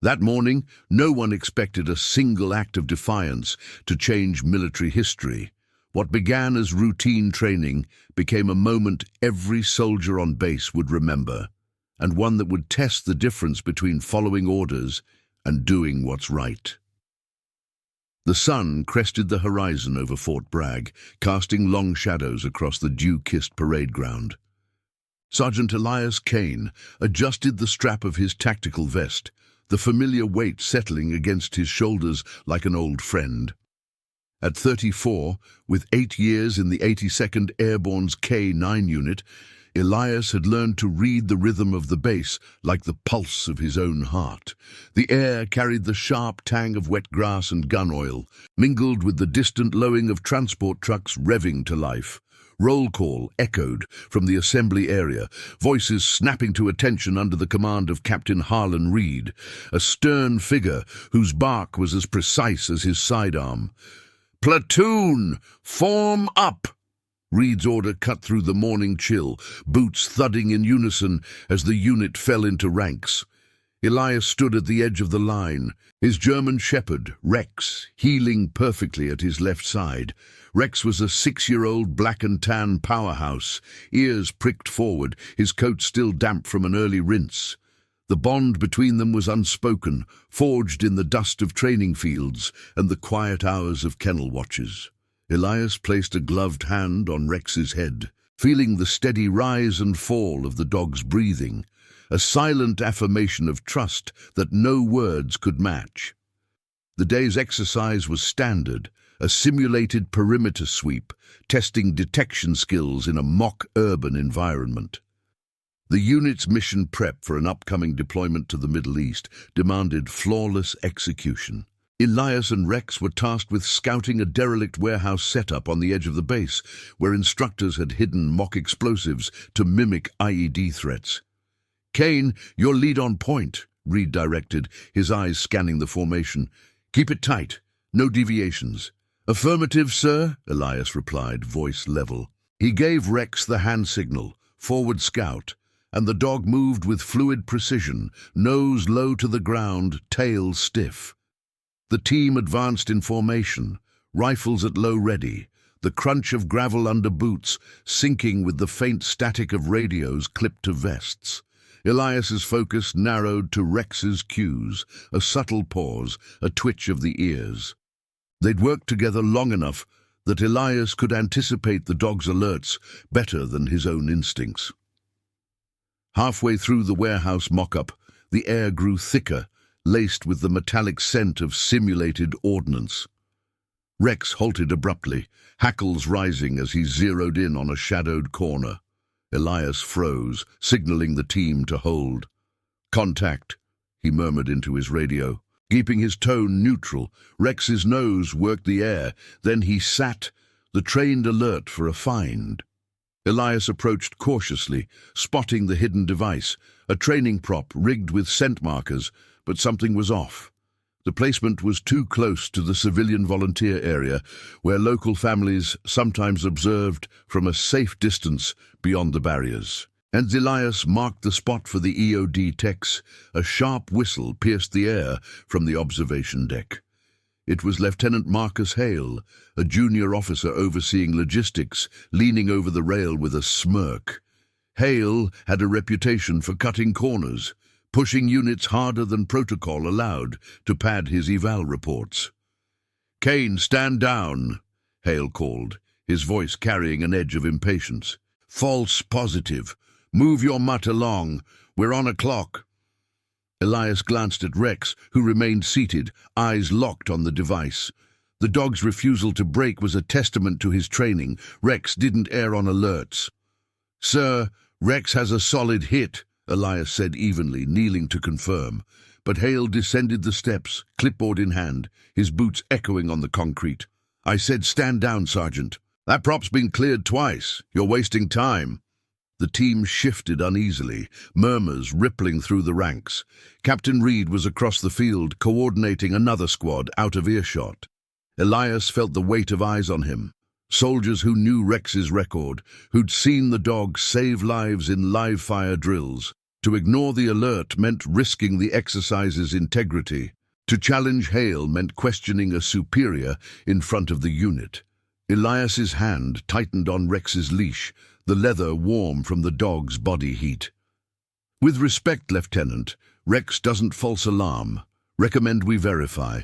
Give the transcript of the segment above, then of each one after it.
That morning, no one expected a single act of defiance to change military history. What began as routine training became a moment every soldier on base would remember, and one that would test the difference between following orders and doing what's right. The sun crested the horizon over Fort Bragg, casting long shadows across the dew-kissed parade ground. Sergeant Elias Kane adjusted the strap of his tactical vest, the familiar weight settling against his shoulders like an old friend. At 34, with 8 years in the 82nd Airborne's K9 unit, Elias had learned to read the rhythm of the base like the pulse of his own heart. The air carried the sharp tang of wet grass and gun oil, mingled with the distant lowing of transport trucks revving to life. Roll call echoed from the assembly area, voices snapping to attention under the command of Captain Harlan Reed, a stern figure whose bark was as precise as his sidearm. "Platoon, form up!" Reed's order cut through the morning chill, boots thudding in unison as the unit fell into ranks. Elias stood at the edge of the line, his German shepherd, Rex, heeling perfectly at his left side. Rex was a 6-year-old black and tan powerhouse, ears pricked forward, his coat still damp from an early rinse. The bond between them was unspoken, forged in the dust of training fields and the quiet hours of kennel watches. Elias placed a gloved hand on Rex's head, feeling the steady rise and fall of the dog's breathing, a silent affirmation of trust that no words could match. The day's exercise was standard, a simulated perimeter sweep, testing detection skills in a mock urban environment. The unit's mission prep for an upcoming deployment to the Middle East demanded flawless execution. Elias and Rex were tasked with scouting a derelict warehouse setup on the edge of the base, where instructors had hidden mock explosives to mimic IED threats. "Kane, your lead on point," Reed directed, his eyes scanning the formation. "Keep it tight, no deviations." "Affirmative, sir," Elias replied, voice level. He gave Rex the hand signal, forward scout, and the dog moved with fluid precision, nose low to the ground, tail stiff. The team advanced in formation, rifles at low ready, the crunch of gravel under boots syncing with the faint static of radios clipped to vests. Elias's focus narrowed to Rex's cues, a subtle pause, a twitch of the ears. They'd worked together long enough that Elias could anticipate the dog's alerts better than his own instincts. Halfway through the warehouse mock-up, the air grew thicker, laced with the metallic scent of simulated ordnance. Rex halted abruptly, hackles rising as he zeroed in on a shadowed corner. Elias froze, signaling the team to hold. "Contact," he murmured into his radio. Keeping his tone neutral, Rex's nose worked the air, then he sat, the trained alert for a find. Elias approached cautiously, spotting the hidden device, a training prop rigged with scent markers, but something was off. The placement was too close to the civilian volunteer area, where local families sometimes observed from a safe distance beyond the barriers. And Elias marked the spot for the EOD techs. A sharp whistle pierced the air from the observation deck. It was Lieutenant Marcus Hale, a junior officer overseeing logistics, leaning over the rail with a smirk. Hale had a reputation for cutting corners, pushing units harder than protocol allowed to pad his eval reports. "Kane, stand down," Hale called, his voice carrying an edge of impatience. "False positive. Move your mutt along. We're on a clock." Elias glanced at Rex, who remained seated, eyes locked on the device. The dog's refusal to break was a testament to his training. Rex didn't err on alerts. "Sir, Rex has a solid hit," Elias said evenly, kneeling to confirm. But Hale descended the steps, clipboard in hand, his boots echoing on the concrete. "I said stand down, Sergeant. That prop's been cleared twice. You're wasting time." The team shifted uneasily, murmurs rippling through the ranks. Captain Reed was across the field, coordinating another squad out of earshot. Elias felt the weight of eyes on him. Soldiers who knew Rex's record, who'd seen the dog save lives in live-fire drills. To ignore the alert meant risking the exercise's integrity. To challenge Hale meant questioning a superior in front of the unit. Elias's hand tightened on Rex's leash, the leather warm from the dog's body heat. "With respect, Lieutenant, Rex doesn't false alarm. Recommend we verify."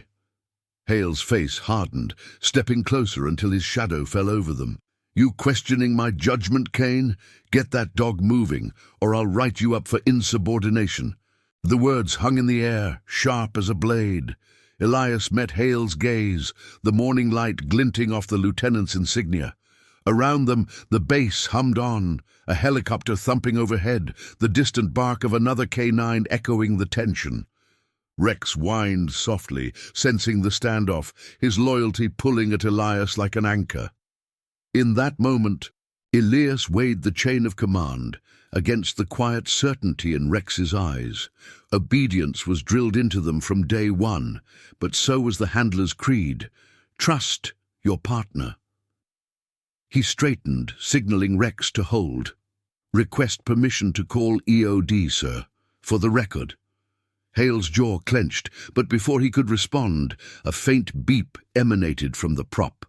Hale's face hardened, stepping closer until his shadow fell over them. "You questioning my judgment, Kane? Get that dog moving, or I'll write you up for insubordination." The words hung in the air, sharp as a blade. Elias met Hale's gaze, the morning light glinting off the lieutenant's insignia. Around them, the base hummed on, a helicopter thumping overhead, the distant bark of another K9 echoing the tension. Rex whined softly, sensing the standoff, his loyalty pulling at Elias like an anchor. In that moment, Elias weighed the chain of command against the quiet certainty in Rex's eyes. Obedience was drilled into them from day one, but so was the handler's creed. Trust your partner. He straightened, signaling Rex to hold. "Request permission to call EOD, sir, for the record." Hale's jaw clenched, but before he could respond, a faint beep emanated from the prop.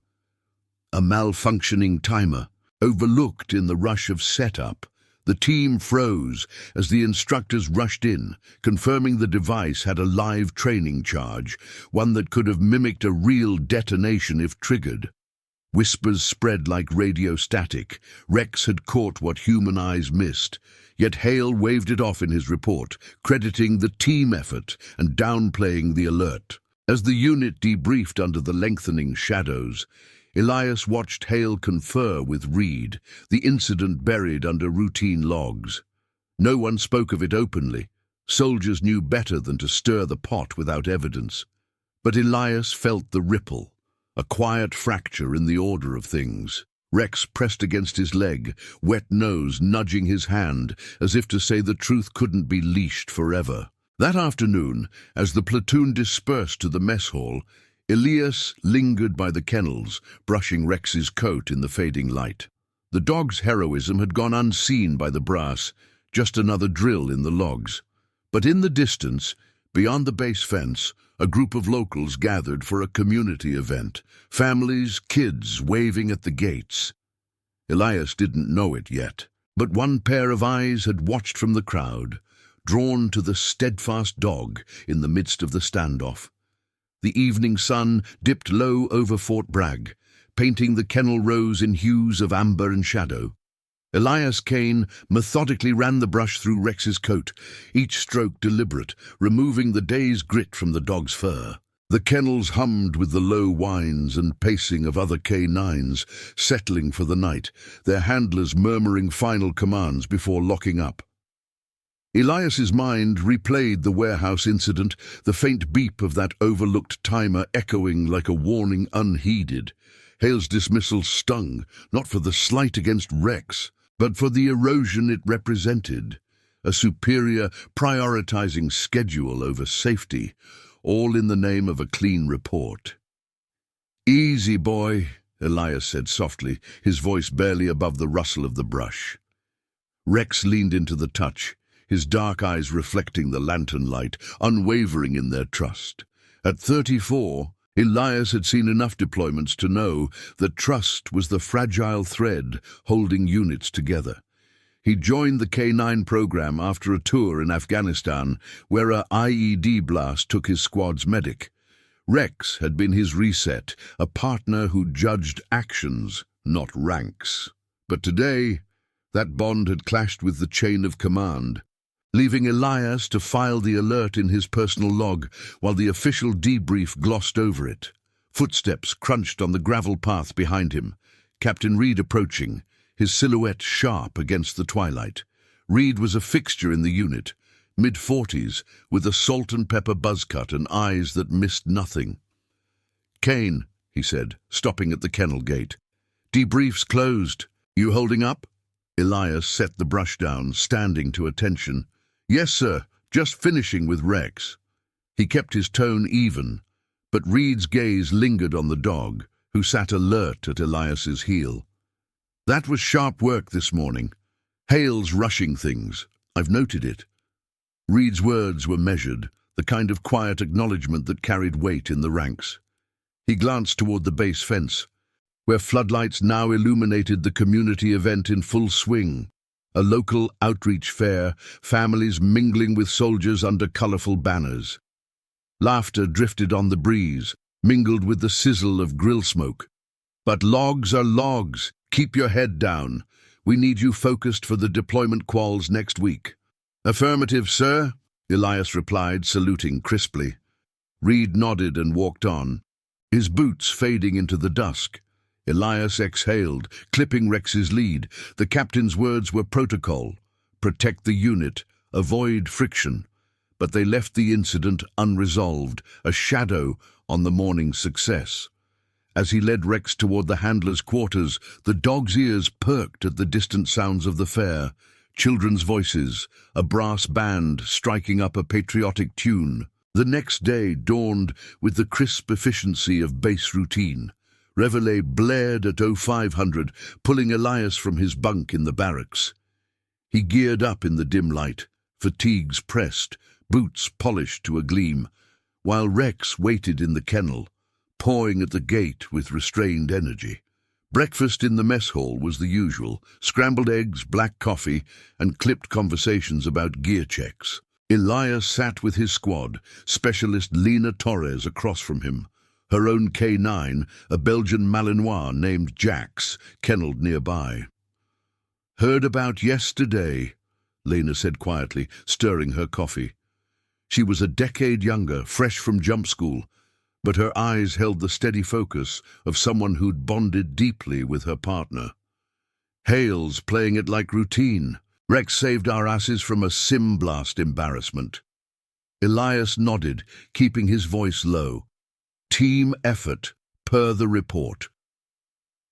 A malfunctioning timer, overlooked in the rush of setup. The team froze as the instructors rushed in, confirming the device had a live training charge, one that could have mimicked a real detonation if triggered. Whispers spread like radio static. Rex had caught what human eyes missed, yet Hale waved it off in his report, crediting the team effort and downplaying the alert. As the unit debriefed under the lengthening shadows, Elias watched Hale confer with Reed, the incident buried under routine logs. No one spoke of it openly. Soldiers knew better than to stir the pot without evidence. But Elias felt the ripple, a quiet fracture in the order of things. Rex pressed against his leg, wet nose nudging his hand, as if to say the truth couldn't be leashed forever. That afternoon, as the platoon dispersed to the mess hall, Elias lingered by the kennels, brushing Rex's coat in the fading light. The dog's heroism had gone unseen by the brass, just another drill in the logs. But in the distance, beyond the base fence, a group of locals gathered for a community event, families, kids waving at the gates. Elias didn't know it yet, but one pair of eyes had watched from the crowd, drawn to the steadfast dog in the midst of the standoff. The evening sun dipped low over Fort Bragg, painting the kennel rows in hues of amber and shadow. Elias Kane methodically ran the brush through Rex's coat, each stroke deliberate, removing the day's grit from the dog's fur. The kennels hummed with the low whines and pacing of other K9s, settling for the night, their handlers murmuring final commands before locking up. Elias's mind replayed the warehouse incident, the faint beep of that overlooked timer echoing like a warning unheeded. Hale's dismissal stung, not for the slight against Rex, but for the erosion it represented. A superior prioritizing schedule over safety, all in the name of a clean report. "Easy, boy," Elias said softly, his voice barely above the rustle of the brush. Rex leaned into the touch, his dark eyes reflecting the lantern light, unwavering in their trust. At 34, Elias had seen enough deployments to know that trust was the fragile thread holding units together. He joined the K9 program after a tour in Afghanistan, where a IED blast took his squad's medic. Rex had been his reset, a partner who judged actions, not ranks. But today, that bond had clashed with the chain of command, leaving Elias to file the alert in his personal log while the official debrief glossed over it. Footsteps crunched on the gravel path behind him. Captain Reed approaching, his silhouette sharp against the twilight. Reed was a fixture in the unit, mid-40s, with a salt and pepper buzzcut and eyes that missed nothing. "Kane," he said, stopping at the kennel gate. "Debrief's closed. You holding up?" Elias set the brush down, standing to attention. "Yes, sir, just finishing with Rex." He kept his tone even, but Reed's gaze lingered on the dog, who sat alert at Elias's heel. "That was sharp work this morning. Hale's rushing things. I've noted it. Reed's words were measured, the kind of quiet acknowledgement that carried weight in the ranks. He glanced toward the base fence, where floodlights now illuminated the community event in full swing. A local outreach fair, families mingling with soldiers under colorful banners. Laughter drifted on the breeze, mingled with the sizzle of grill smoke. But logs are logs. Keep your head down. We need you focused for the deployment quals next week. Affirmative, sir, Elias replied, saluting crisply. Reed nodded and walked on, his boots fading into the dusk. Elias exhaled, clipping Rex's lead. The captain's words were protocol. Protect the unit, avoid friction. But they left the incident unresolved, a shadow on the morning's success. As he led Rex toward the handler's quarters, the dog's ears perked at the distant sounds of the fair. Children's voices, a brass band striking up a patriotic tune. The next day dawned with the crisp efficiency of base routine. Reveille blared at 0500, pulling Elias from his bunk in the barracks. He geared up in the dim light, fatigues pressed, boots polished to a gleam, while Rex waited in the kennel, pawing at the gate with restrained energy. Breakfast in the mess hall was the usual: scrambled eggs, black coffee, and clipped conversations about gear checks. Elias sat with his squad, Specialist Lena Torres across from him. Her own K9, a Belgian Malinois named Jax, kennelled nearby. "Heard about yesterday," Lena said quietly, stirring her coffee. She was a decade younger, fresh from jump school, but her eyes held the steady focus of someone who'd bonded deeply with her partner. "Hale's playing it like routine. Rex saved our asses from a sim blast embarrassment." Elias nodded, keeping his voice low. "Team effort, per the report."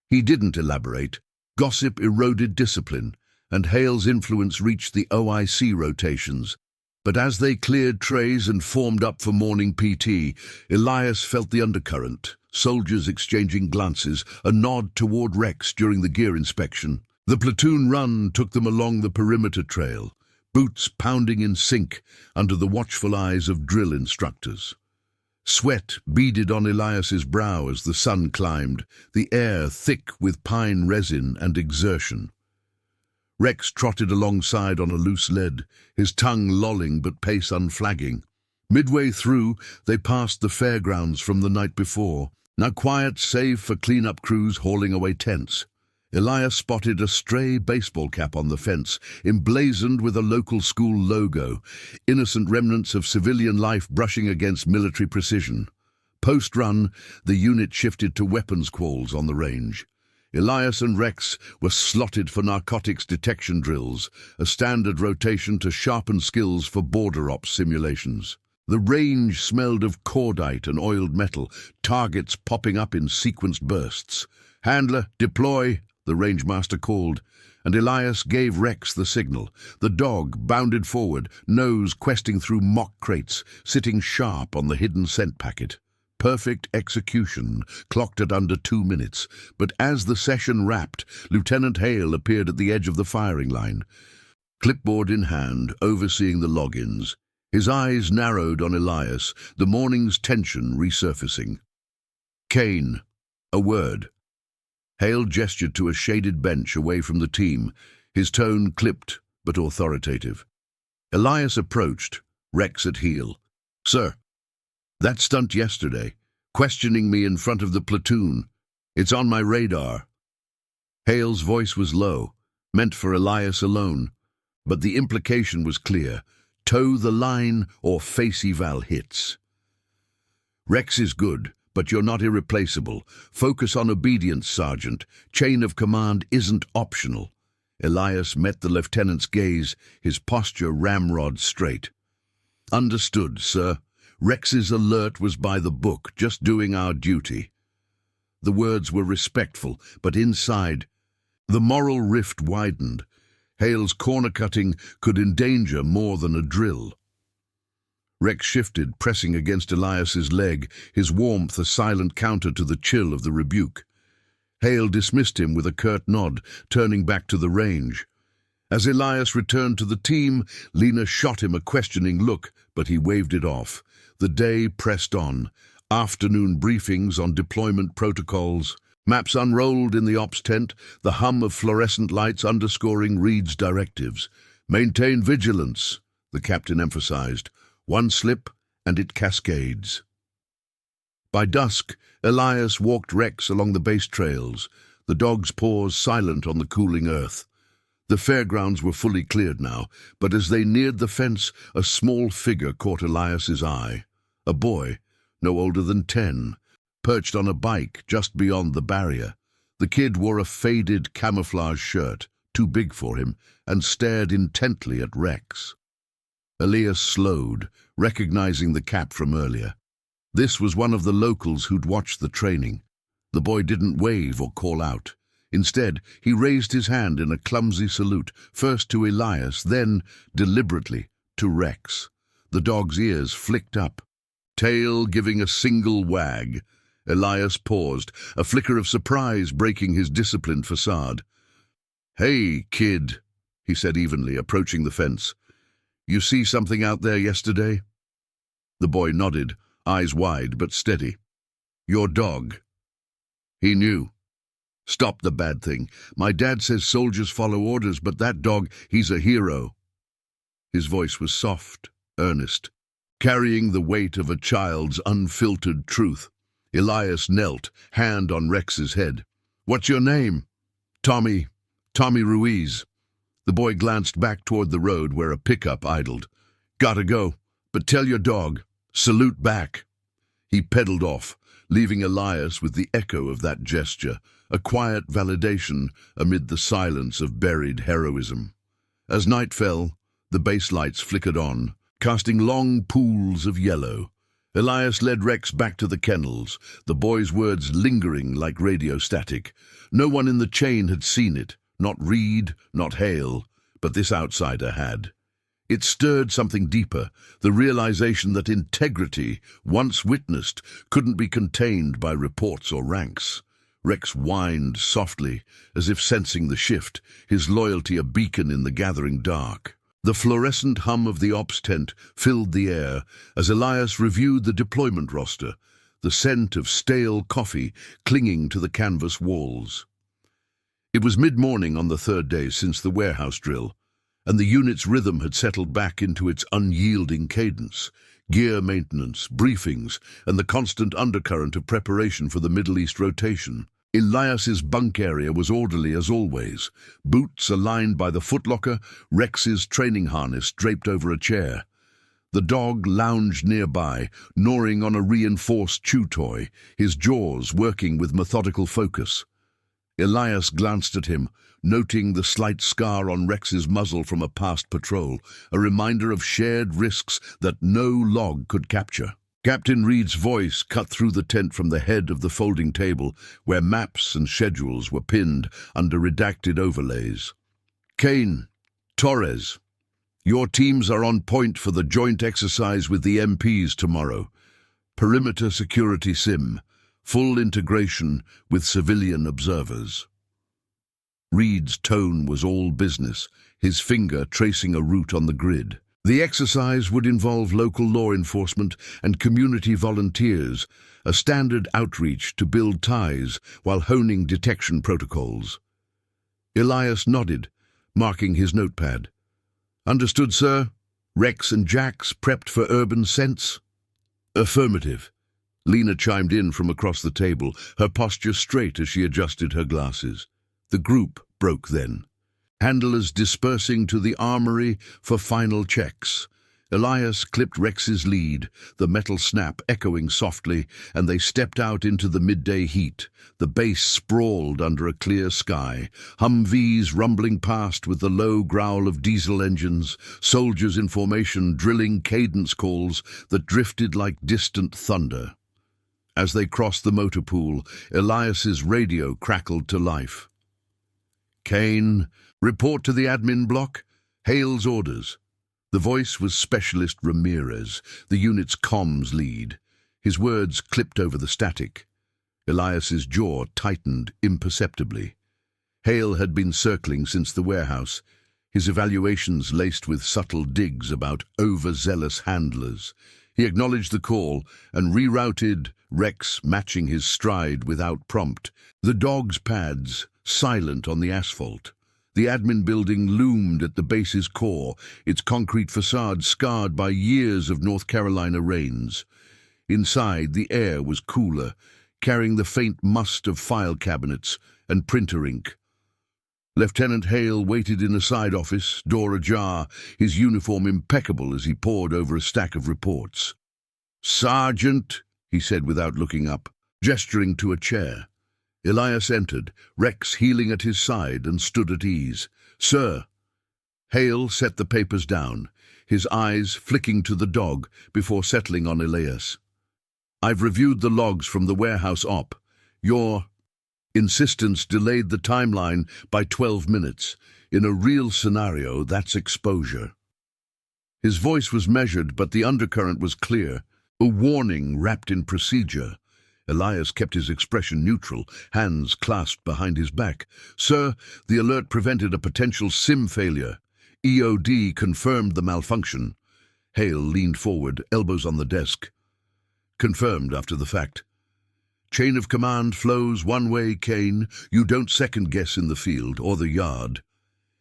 He didn't elaborate. Gossip eroded discipline, and Hale's influence reached the OIC rotations. But as they cleared trays and formed up for morning PT, Elias felt the undercurrent, soldiers exchanging glances, a nod toward Rex during the gear inspection. The platoon run took them along the perimeter trail, boots pounding in sync under the watchful eyes of drill instructors. Sweat beaded on Elias's brow as the sun climbed, the air thick with pine resin and exertion. Rex trotted alongside on a loose lead, his tongue lolling but pace unflagging. Midway through, they passed the fairgrounds from the night before, now quiet save for clean-up crews hauling away tents. Elias spotted a stray baseball cap on the fence, emblazoned with a local school logo, innocent remnants of civilian life brushing against military precision. Post-run, the unit shifted to weapons quals on the range. Elias and Rex were slotted for narcotics detection drills, a standard rotation to sharpen skills for border ops simulations. The range smelled of cordite and oiled metal, targets popping up in sequenced bursts. "Handler, deploy," the rangemaster called, and Elias gave Rex the signal. The dog bounded forward, nose questing through mock crates, sitting sharp on the hidden scent packet. Perfect execution, clocked at under 2 minutes, but as the session wrapped, Lieutenant Hale appeared at the edge of the firing line, clipboard in hand, overseeing the logins. His eyes narrowed on Elias, the morning's tension resurfacing. "Kane, a word." Hale gestured to a shaded bench away from the team, his tone clipped but authoritative. Elias approached, Rex at heel. "Sir, that stunt yesterday, questioning me in front of the platoon, it's on my radar." Hale's voice was low, meant for Elias alone, but the implication was clear: toe the line or face eval hits. "Rex is good, but you're not irreplaceable. Focus on obedience, Sergeant. Chain of command isn't optional." Elias met the lieutenant's gaze, his posture ramrod straight. "Understood, sir. Rex's alert was by the book, just doing our duty." The words were respectful, but inside, the moral rift widened. Hale's corner-cutting could endanger more than a drill. Rex shifted, pressing against Elias's leg, his warmth a silent counter to the chill of the rebuke. Hale dismissed him with a curt nod, turning back to the range. As Elias returned to the team, Lena shot him a questioning look, but he waved it off. The day pressed on. Afternoon briefings on deployment protocols. Maps unrolled in the ops tent, the hum of fluorescent lights underscoring Reed's directives. "Maintain vigilance," the captain emphasized. "One slip, and it cascades." By dusk, Elias walked Rex along the base trails, the dog's paws silent on the cooling earth. The fairgrounds were fully cleared now, but as they neared the fence, a small figure caught Elias's eye. A boy, no older than 10, perched on a bike just beyond the barrier. The kid wore a faded camouflage shirt, too big for him, and stared intently at Rex. Elias slowed, recognizing the cap from earlier. This was one of the locals who'd watched the training. The boy didn't wave or call out. Instead, he raised his hand in a clumsy salute, first to Elias, then, deliberately, to Rex. The dog's ears flicked up, tail giving a single wag. Elias paused, a flicker of surprise breaking his disciplined facade. "Hey, kid," he said evenly, approaching the fence. "You see something out there yesterday?" The boy nodded, eyes wide but steady. "Your dog." He knew. "Stop the bad thing. My dad says soldiers follow orders, but that dog, he's a hero." His voice was soft, earnest, carrying the weight of a child's unfiltered truth. Elias knelt, hand on Rex's head. "What's your name?" Tommy Ruiz." The boy glanced back toward the road where a pickup idled. "Gotta go, but tell your dog, salute back." He pedaled off, leaving Elias with the echo of that gesture, a quiet validation amid the silence of buried heroism. As night fell, the base lights flickered on, casting long pools of yellow. Elias led Rex back to the kennels, the boy's words lingering like radio static. No one in the chain had seen it, not Reed, not Hale, but this outsider had. It stirred something deeper, the realization that integrity, once witnessed, couldn't be contained by reports or ranks. Rex whined softly, as if sensing the shift, his loyalty a beacon in the gathering dark. The fluorescent hum of the ops tent filled the air as Elias reviewed the deployment roster, the scent of stale coffee clinging to the canvas walls. It was mid-morning on the third day since the warehouse drill, and the unit's rhythm had settled back into its unyielding cadence. Gear maintenance, briefings, and the constant undercurrent of preparation for the Middle East rotation. Elias's bunk area was orderly as always, boots aligned by the footlocker, Rex's training harness draped over a chair. The dog lounged nearby, gnawing on a reinforced chew toy, his jaws working with methodical focus. Elias glanced at him, noting the slight scar on Rex's muzzle from a past patrol, a reminder of shared risks that no log could capture. Captain Reed's voice cut through the tent from the head of the folding table, where maps and schedules were pinned under redacted overlays. "Torres, your teams are on point for the joint exercise with the MPs tomorrow. Perimeter security sim, full integration with civilian observers." Reed's tone was all business, his finger tracing a route on the grid. The exercise would involve local law enforcement and community volunteers, a standard outreach to build ties while honing detection protocols. Elias nodded, marking his notepad. "Understood, sir. Rex and Jax prepped for urban scents?" "Affirmative." Lena chimed in from across the table, her posture straight as she adjusted her glasses. The group broke then, handlers dispersing to the armory for final checks. Elias clipped Rex's lead, the metal snap echoing softly, and they stepped out into the midday heat. The base sprawled under a clear sky, Humvees rumbling past with the low growl of diesel engines, soldiers in formation drilling cadence calls that drifted like distant thunder. As they crossed the motor pool, Elias's radio crackled to life. "Kane, report to the admin block. Hale's orders." The voice was Specialist Ramirez, the unit's comms lead. His words clipped over the static. Elias's jaw tightened imperceptibly. Hale had been circling since the warehouse. his evaluations laced with subtle digs about overzealous handlers. He acknowledged the call and rerouted Rex, matching his stride without prompt. The dog's pads, silent on the asphalt. The admin building loomed at the base's core, its concrete facade scarred by years of North Carolina rains. Inside, the air was cooler, carrying the faint must of file cabinets and printer ink. Lieutenant Hale waited in a side office, door ajar, his uniform impeccable as he pored over a stack of reports. "Sergeant," he said without looking up, gesturing to a chair. Elias entered, Rex heeling at his side, and stood at ease. "Sir." Hale set the papers down, his eyes flicking to the dog before settling on Elias. "I've reviewed the logs from the warehouse op. Your insistence delayed the timeline by 12 minutes. In a real scenario, that's exposure." His voice was measured, but the undercurrent was clear, a warning wrapped in procedure. Elias kept his expression neutral, hands clasped behind his back. "Sir, the alert prevented a potential SIM failure. EOD confirmed the malfunction." Hale leaned forward, elbows on the desk. "Confirmed after the fact. Chain of command flows one way, Kane. You don't second-guess in the field or the yard."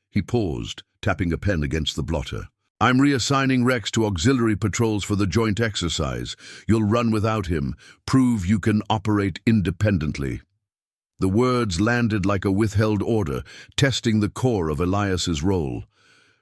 He paused, tapping a pen against the blotter. "I'm reassigning Rex to auxiliary patrols for the joint exercise. You'll run without him. Prove you can operate independently." The words landed like a withheld order, testing the core of Elias's role.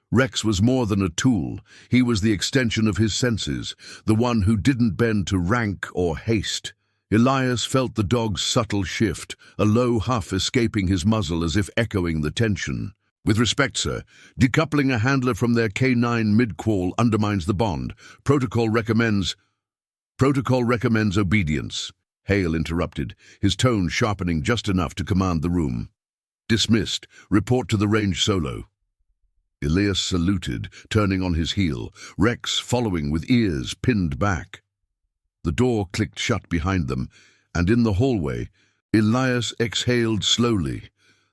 Rex was more than a tool. He was the extension of his senses, the one who didn't bend to rank or haste. Elias felt the dog's subtle shift, a low huff escaping his muzzle as if echoing the tension. "With respect, sir, decoupling a handler from their K9 mid-call undermines the bond. Protocol recommends obedience." Hale interrupted, his tone sharpening just enough to command the room. "Dismissed. Report to the range solo." Elias saluted, turning on his heel, Rex following with ears pinned back. The door clicked shut behind them, and in the hallway, Elias exhaled slowly,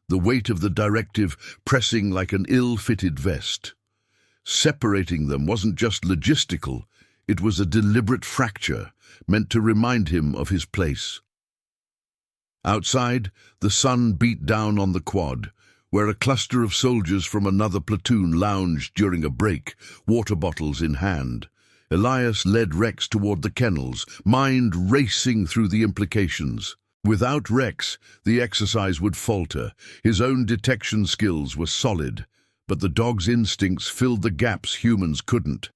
the weight of the directive pressing like an ill-fitted vest. Separating them wasn't just logistical, it was a deliberate fracture, meant to remind him of his place. Outside, the sun beat down on the quad, where a cluster of soldiers from another platoon lounged during a break, water bottles in hand. Elias led Rex toward the kennels, mind racing through the implications. Without Rex, the exercise would falter. His own detection skills were solid, but the dog's instincts filled the gaps humans couldn't.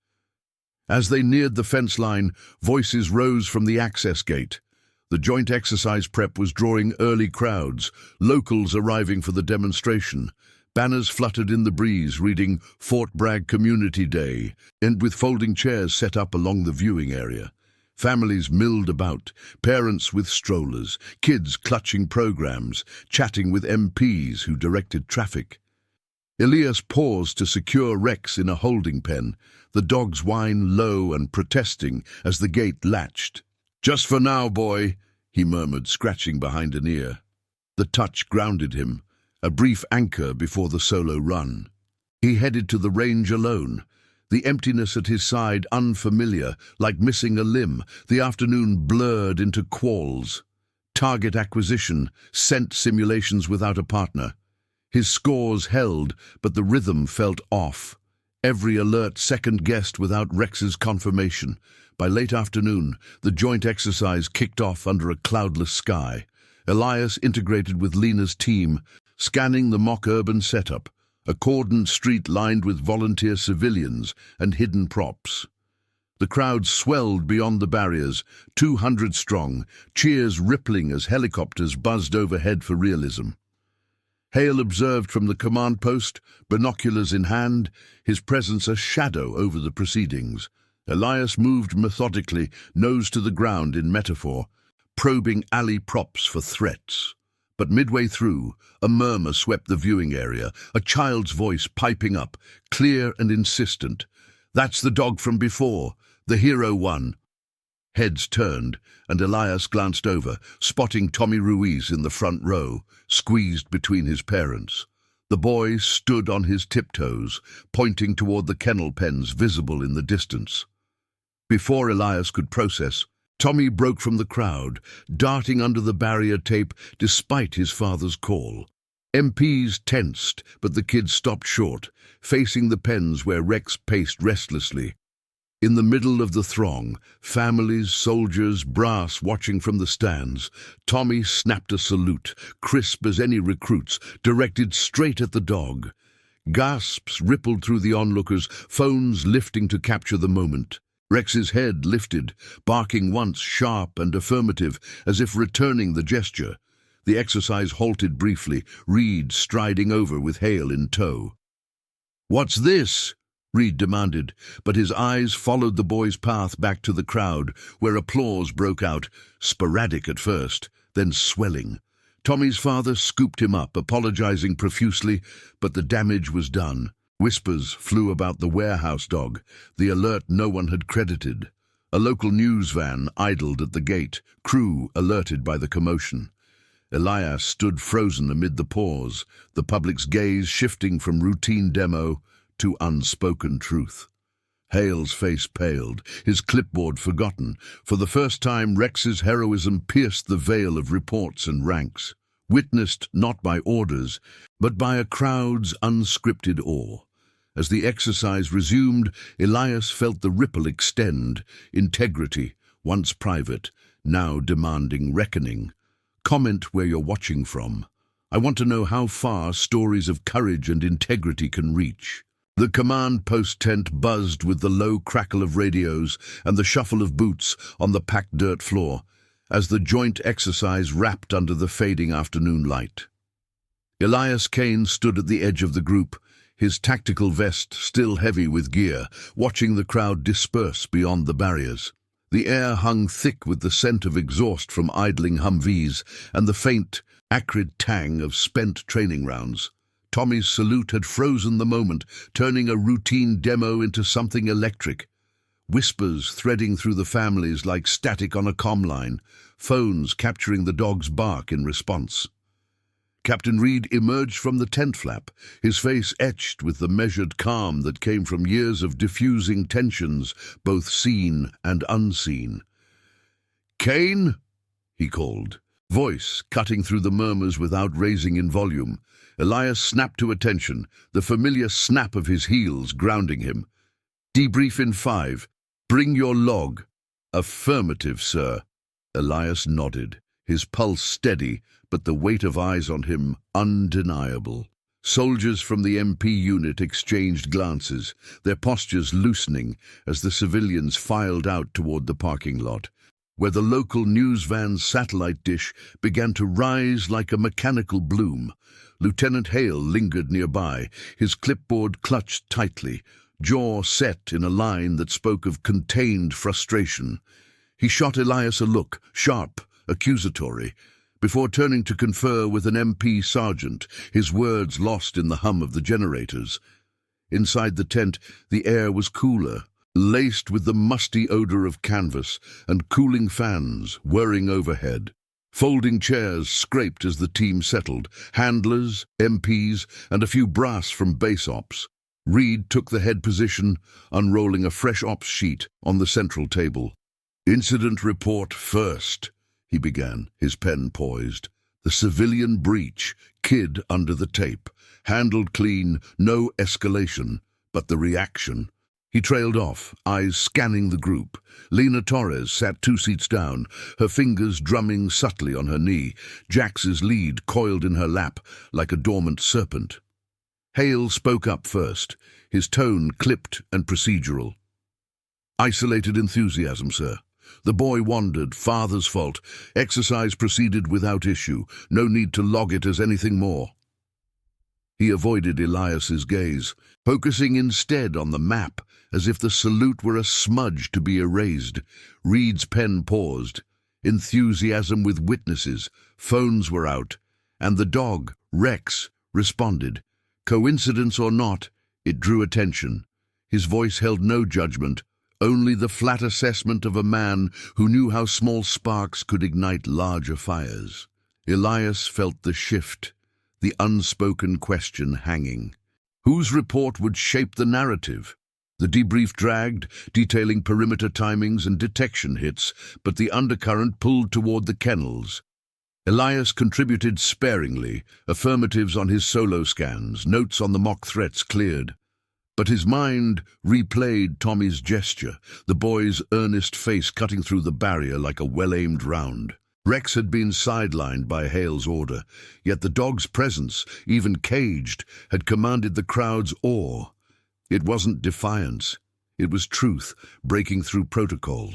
As they neared the fence line, voices rose from the access gate. The joint exercise prep was drawing early crowds, locals arriving for the demonstration. Banners fluttered in the breeze, reading Fort Bragg Community Day, and with folding chairs set up along the viewing area. Families milled about, parents with strollers, kids clutching programs, chatting with MPs who directed traffic. Elias paused to secure Rex in a holding pen, the dog's whine low and protesting as the gate latched. "Just for now, boy," he murmured, scratching behind an ear. The touch grounded him, a brief anchor before the solo run. He headed to the range alone, the emptiness at his side unfamiliar, like missing a limb, the afternoon blurred into qualls. Target acquisition, scent simulations without a partner. His scores held, but the rhythm felt off. Every alert second-guessed without Rex's confirmation. By late afternoon, the joint exercise kicked off under a cloudless sky. Elias integrated with Lena's team, scanning the mock urban setup, a cordoned street lined with volunteer civilians and hidden props. The crowd swelled beyond the barriers, 200 strong, cheers rippling as helicopters buzzed overhead for realism. Hale observed from the command post, binoculars in hand, his presence a shadow over the proceedings. Elias moved methodically, nose to the ground in metaphor, probing alley props for threats. But midway through, a murmur swept the viewing area, a child's voice piping up, clear and insistent. "That's the dog from before, the hero one." Heads turned, and Elias glanced over, spotting Tommy Ruiz in the front row, squeezed between his parents. The boy stood on his tiptoes, pointing toward the kennel pens visible in the distance. Before Elias could process, Tommy broke from the crowd, darting under the barrier tape despite his father's call. MPs tensed, but the kid stopped short, facing the pens where Rex paced restlessly. In the middle of the throng, families, soldiers, brass watching from the stands, Tommy snapped a salute, crisp as any recruit's, directed straight at the dog. Gasps rippled through the onlookers, phones lifting to capture the moment. Rex's head lifted, barking once sharp and affirmative, as if returning the gesture. The exercise halted briefly, Reed striding over with Hale in tow. "What's this?" Reed demanded, but his eyes followed the boy's path back to the crowd, where applause broke out, sporadic at first, then swelling. Tommy's father scooped him up, apologizing profusely, but the damage was done. Whispers flew about the warehouse dog, the alert no one had credited. A local news van idled at the gate, crew alerted by the commotion. Elias stood frozen amid the pause, the public's gaze shifting from routine demo to unspoken truth. Hale's face paled, his clipboard forgotten. For the first time, Rex's heroism pierced the veil of reports and ranks, witnessed not by orders, but by a crowd's unscripted awe. As the exercise resumed, Elias felt the ripple extend, integrity, once private, now demanding reckoning. Comment where you're watching from. I want to know how far stories of courage and integrity can reach. The command post tent buzzed with the low crackle of radios and the shuffle of boots on the packed dirt floor, as the joint exercise wrapped under the fading afternoon light. Elias Kane stood at the edge of the group, his tactical vest still heavy with gear, watching the crowd disperse beyond the barriers. The air hung thick with the scent of exhaust from idling Humvees and the faint, acrid tang of spent training rounds. Tommy's salute had frozen the moment, turning a routine demo into something electric. Whispers threading through the families like static on a comm line, phones capturing the dog's bark in response. Captain Reed emerged from the tent flap, his face etched with the measured calm that came from years of diffusing tensions, both seen and unseen. "Kane?" he called, voice cutting through the murmurs without raising in volume. Elias snapped to attention, the familiar snap of his heels grounding him. "Debrief in 5. Bring your log." "Affirmative, sir." Elias nodded, his pulse steady, but the weight of eyes on him undeniable. Soldiers from the MP unit exchanged glances, their postures loosening as the civilians filed out toward the parking lot, where the local news van's satellite dish began to rise like a mechanical bloom. Lieutenant Hale lingered nearby, his clipboard clutched tightly, jaw set in a line that spoke of contained frustration. He shot Elias a look, sharp, accusatory, before turning to confer with an MP sergeant, his words lost in the hum of the generators. Inside the tent, the air was cooler, laced with the musty odor of canvas and cooling fans whirring overhead. Folding chairs scraped as the team settled, handlers, MPs, and a few brass from base ops. Reed took the head position, unrolling a fresh ops sheet on the central table. "Incident report first," he began, his pen poised. "The civilian breach, kid under the tape. Handled clean, no escalation, but the reaction." He trailed off, eyes scanning the group. Lena Torres sat 2 seats down, her fingers drumming subtly on her knee, Jax's lead coiled in her lap like a dormant serpent. Hale spoke up first, his tone clipped and procedural. "Isolated enthusiasm, sir. The boy wandered, father's fault. Exercise proceeded without issue, no need to log it as anything more." He avoided Elias's gaze, focusing instead on the map, as if the salute were a smudge to be erased. Reed's pen paused. Enthusiasm with witnesses, phones were out, and the dog, Rex, responded. Coincidence or not, it drew attention. His voice held no judgment, only the flat assessment of a man who knew how small sparks could ignite larger fires. Elias felt the shift, the unspoken question hanging. Whose report would shape the narrative? The debrief dragged, detailing perimeter timings and detection hits, but the undercurrent pulled toward the kennels. Elias contributed sparingly, affirmatives on his solo scans, notes on the mock threats cleared. But his mind replayed Tommy's gesture, the boy's earnest face cutting through the barrier like a well-aimed round. Rex had been sidelined by Hale's order, yet the dog's presence, even caged, had commanded the crowd's awe. It wasn't defiance. It was truth, breaking through protocol.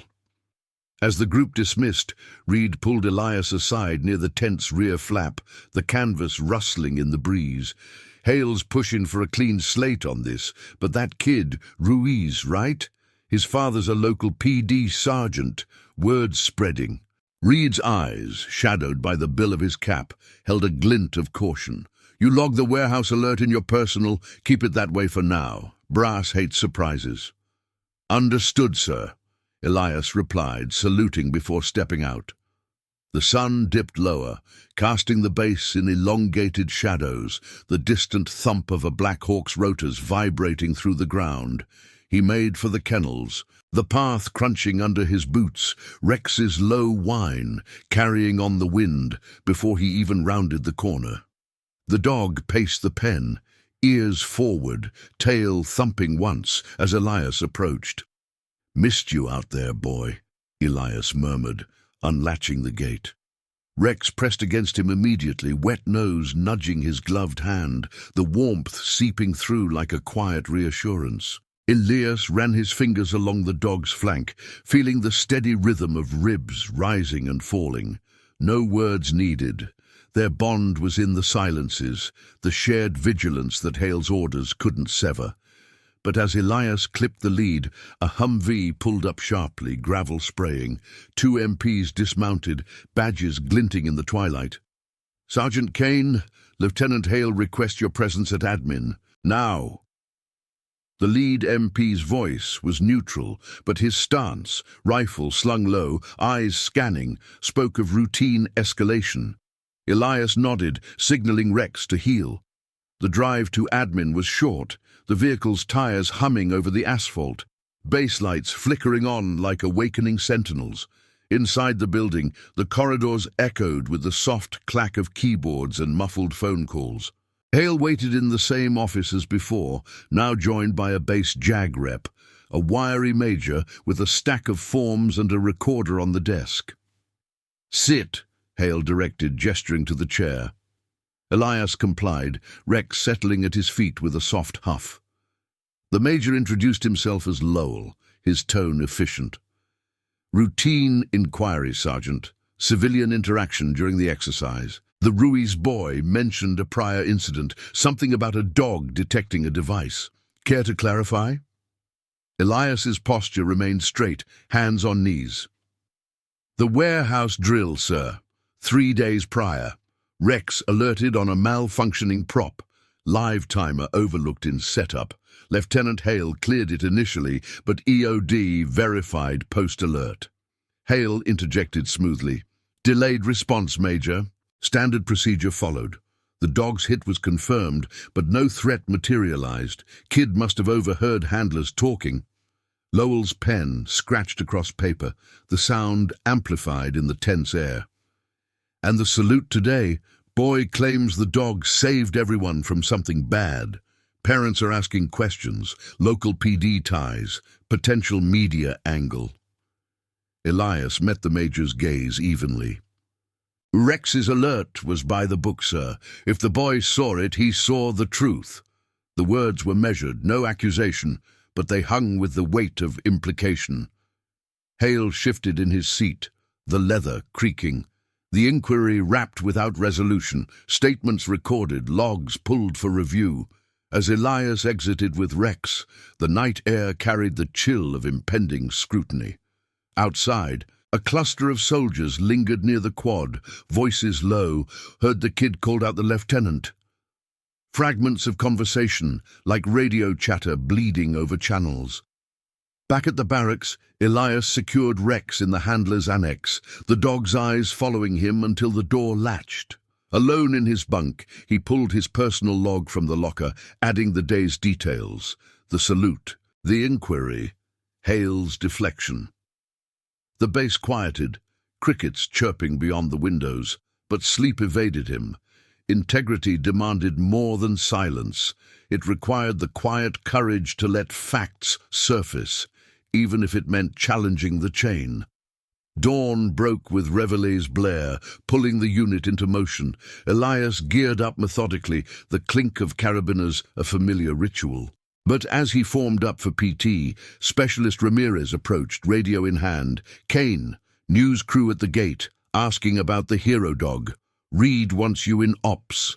As the group dismissed, Reed pulled Elias aside near the tent's rear flap, the canvas rustling in the breeze. Hale's pushing for a clean slate on this, but that kid, Ruiz, right? His father's a local PD sergeant, words spreading. Reed's eyes, shadowed by the bill of his cap, held a glint of caution. You log the warehouse alert in your personal, keep it that way for now. Brass hates surprises. Understood, sir, Elias replied, saluting before stepping out. The sun dipped lower, casting the base in elongated shadows, the distant thump of a Black Hawk's rotors vibrating through the ground. He made for the kennels, the path crunching under his boots, Rex's low whine carrying on the wind before he even rounded the corner. The dog paced the pen, ears forward, tail thumping once as Elias approached. "Missed you out there, boy," Elias murmured, unlatching the gate. Rex pressed against him immediately, wet nose nudging his gloved hand, the warmth seeping through like a quiet reassurance. Elias ran his fingers along the dog's flank, feeling the steady rhythm of ribs rising and falling. No words needed. Their bond was in the silences, the shared vigilance that Hale's orders couldn't sever. But as Elias clipped the lead, a Humvee pulled up sharply, gravel spraying. 2 MPs dismounted, badges glinting in the twilight. "Sergeant Kane, Lieutenant Hale requests your presence at admin. Now." The lead MP's voice was neutral, but his stance, rifle slung low, eyes scanning, spoke of routine escalation. Elias nodded, signaling Rex to heel. The drive to admin was short, the vehicle's tires humming over the asphalt, base lights flickering on like awakening sentinels. Inside the building, the corridors echoed with the soft clack of keyboards and muffled phone calls. Hale waited in the same office as before, now joined by a base JAG rep, a wiry major with a stack of forms and a recorder on the desk. "Sit," Hale directed, gesturing to the chair. Elias complied, Rex settling at his feet with a soft huff. The major introduced himself as Lowell, his tone efficient. "Routine inquiry, Sergeant. Civilian interaction during the exercise. The Ruiz boy mentioned a prior incident, something about a dog detecting a device. Care to clarify?" Elias's posture remained straight, hands on knees. "The warehouse drill, sir. 3 days prior. Rex alerted on a malfunctioning prop. Live timer overlooked in setup. Lieutenant Hale cleared it initially, but EOD verified post-alert." Hale interjected smoothly. "Delayed response, Major." Standard procedure followed. The dog's hit was confirmed, but no threat materialized. Kid must have overheard handlers talking. Lowell's pen scratched across paper, the sound amplified in the tense air. "And the salute today, boy claims the dog saved everyone from something bad. Parents are asking questions, local PD ties, potential media angle." Elias met the major's gaze evenly. "Rex's alert was by the book, sir. If the boy saw it, he saw the truth." The words were measured, no accusation, but they hung with the weight of implication. Hale shifted in his seat, the leather creaking. The inquiry wrapped without resolution, statements recorded, logs pulled for review. As Elias exited with Rex, the night air carried the chill of impending scrutiny. Outside, a cluster of soldiers lingered near the quad, voices low, heard the kid called out the lieutenant. Fragments of conversation, like radio chatter bleeding over channels. Back at the barracks, Elias secured Rex in the handler's annex, the dog's eyes following him until the door latched. Alone in his bunk, he pulled his personal log from the locker, adding the day's details: the salute, the inquiry, Hale's deflection. The base quieted, crickets chirping beyond the windows, but sleep evaded him. Integrity demanded more than silence. It required the quiet courage to let facts surface, even if it meant challenging the chain. Dawn broke with Reveille's blare, pulling the unit into motion. Elias geared up methodically, the clink of carabiners a familiar ritual. But as he formed up for PT, Specialist Ramirez approached, radio in hand. "Kane, news crew at the gate, asking about the hero dog. Reed wants you in ops."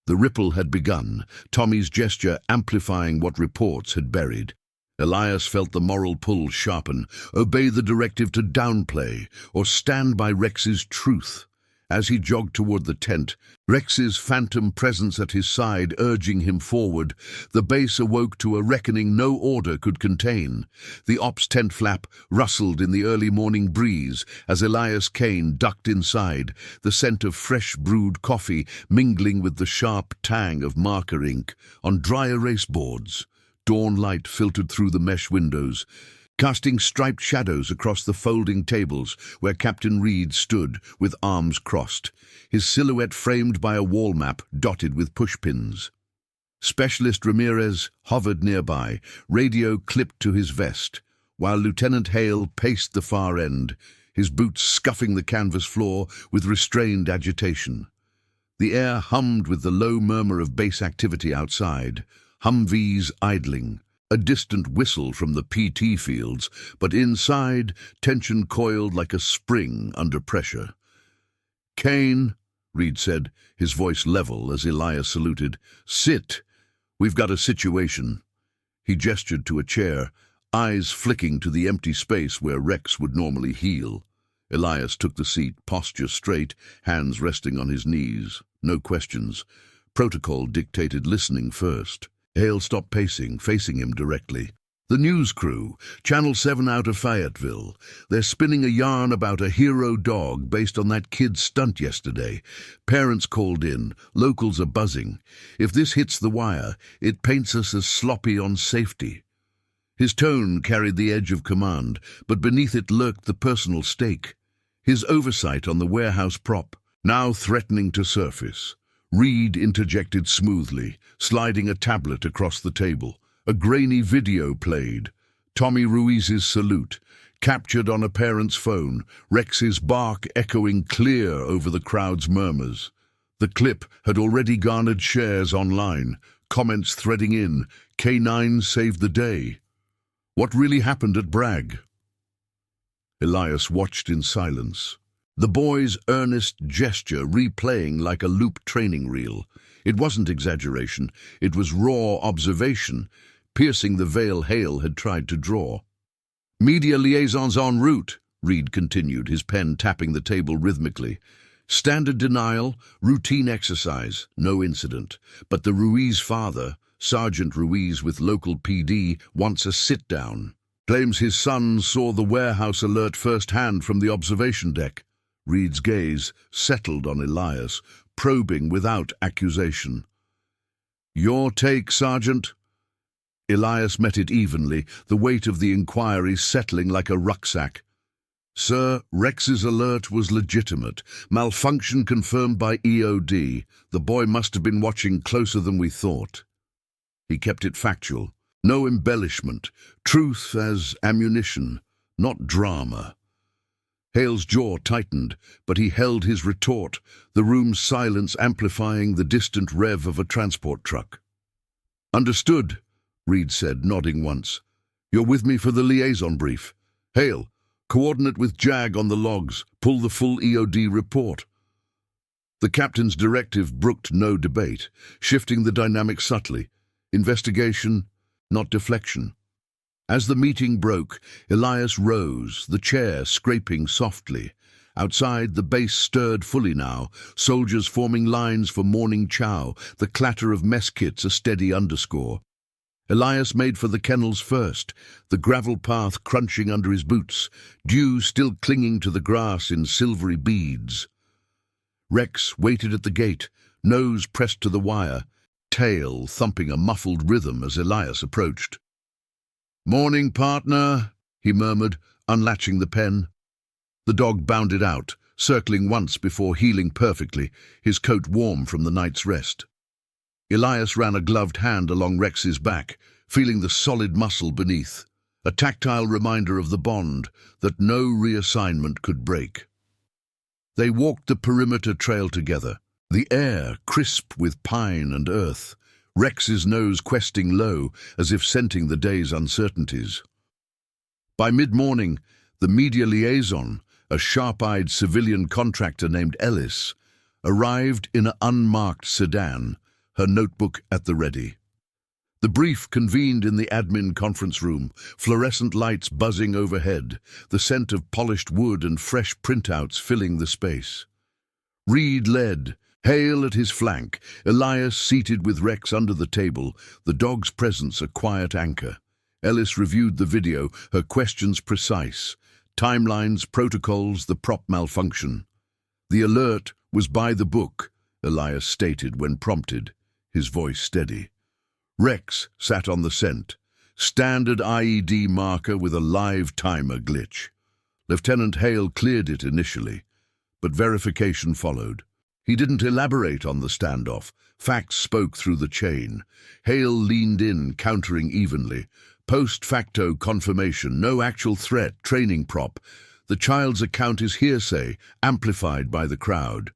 The ripple had begun, Tommy's gesture amplifying what reports had buried. Elias felt the moral pull sharpen, obey the directive to downplay, or stand by Rex's truth. As he jogged toward the tent, Rex's phantom presence at his side urging him forward, the base awoke to a reckoning no order could contain. The ops tent flap rustled in the early morning breeze as Elias Kane ducked inside, the scent of fresh brewed coffee mingling with the sharp tang of marker ink on dry erase boards. Dawn light filtered through the mesh windows, casting striped shadows across the folding tables where Captain Reed stood with arms crossed, his silhouette framed by a wall map dotted with pushpins. Specialist Ramirez hovered nearby, radio clipped to his vest, while Lieutenant Hale paced the far end, his boots scuffing the canvas floor with restrained agitation. The air hummed with the low murmur of base activity outside, Humvees idling, a distant whistle from the PT fields, but inside, tension coiled like a spring under pressure. "Kane," Reed said, his voice level as Elias saluted. "Sit. We've got a situation." He gestured to a chair, eyes flicking to the empty space where Rex would normally heel. Elias took the seat, posture straight, hands resting on his knees. No questions. Protocol dictated listening first. Hale stopped pacing, facing him directly. "The news crew, Channel 7 out of Fayetteville. They're spinning a yarn about a hero dog based on that kid's stunt yesterday. Parents called in, locals are buzzing. If this hits the wire, it paints us as sloppy on safety." His tone carried the edge of command, but beneath it lurked the personal stake. His oversight on the warehouse prop, now threatening to surface. Reed interjected smoothly, sliding a tablet across the table. A grainy video played. Tommy Ruiz's salute, captured on a parent's phone, Rex's bark echoing clear over the crowd's murmurs. The clip had already garnered shares online, comments threading in, K9 saved the day. What really happened at Bragg? Elias watched in silence, the boy's earnest gesture replaying like a loop training reel. It wasn't exaggeration, it was raw observation, piercing the veil Hale had tried to draw. "Media liaisons en route," Reed continued, his pen tapping the table rhythmically. "Standard denial, routine exercise, no incident. But the Ruiz father, Sergeant Ruiz with local PD, wants a sit-down. Claims his son saw the warehouse alert firsthand from the observation deck." Reed's gaze settled on Elias, probing without accusation. "Your take, Sergeant?" Elias met it evenly, the weight of the inquiry settling like a rucksack. "Sir, Rex's alert was legitimate. Malfunction confirmed by EOD. The boy must have been watching closer than we thought." He kept it factual. No embellishment. Truth as ammunition, not drama. Hale's jaw tightened, but he held his retort, the room's silence amplifying the distant rev of a transport truck. "Understood," Reed said, nodding once. "You're with me for the liaison brief. Hale, coordinate with JAG on the logs. Pull the full EOD report." The captain's directive brooked no debate, shifting the dynamic subtly. Investigation, not deflection. As the meeting broke, Elias rose, the chair scraping softly. Outside, the base stirred fully now, soldiers forming lines for morning chow, the clatter of mess kits a steady underscore. Elias made for the kennels first, the gravel path crunching under his boots, dew still clinging to the grass in silvery beads. Rex waited at the gate, nose pressed to the wire, tail thumping a muffled rhythm as Elias approached. "Morning, partner," he murmured, unlatching the pen. The dog bounded out, circling once before heeling perfectly, his coat warm from the night's rest. Elias ran a gloved hand along Rex's back, feeling the solid muscle beneath, a tactile reminder of the bond that no reassignment could break. They walked the perimeter trail together, the air crisp with pine and earth, Rex's nose questing low as if scenting the day's uncertainties. By mid-morning, the media liaison, a sharp-eyed civilian contractor named Ellis, arrived in an unmarked sedan, her notebook at the ready. The brief convened in the admin conference room, fluorescent lights buzzing overhead, the scent of polished wood and fresh printouts filling the space. Reed led, Hale at his flank, Elias seated with Rex under the table, the dog's presence a quiet anchor. Ellis reviewed the video, her questions precise. Timelines, protocols, the prop malfunction. "The alert was by the book," Elias stated when prompted, his voice steady. Rex sat on the scent, standard IED marker with a live timer glitch. Lieutenant Hale cleared it initially, but verification followed. He didn't elaborate on the standoff. Facts spoke through the chain. Hale leaned in, countering evenly. Post facto confirmation, no actual threat, training prop. The child's account is hearsay, amplified by the crowd.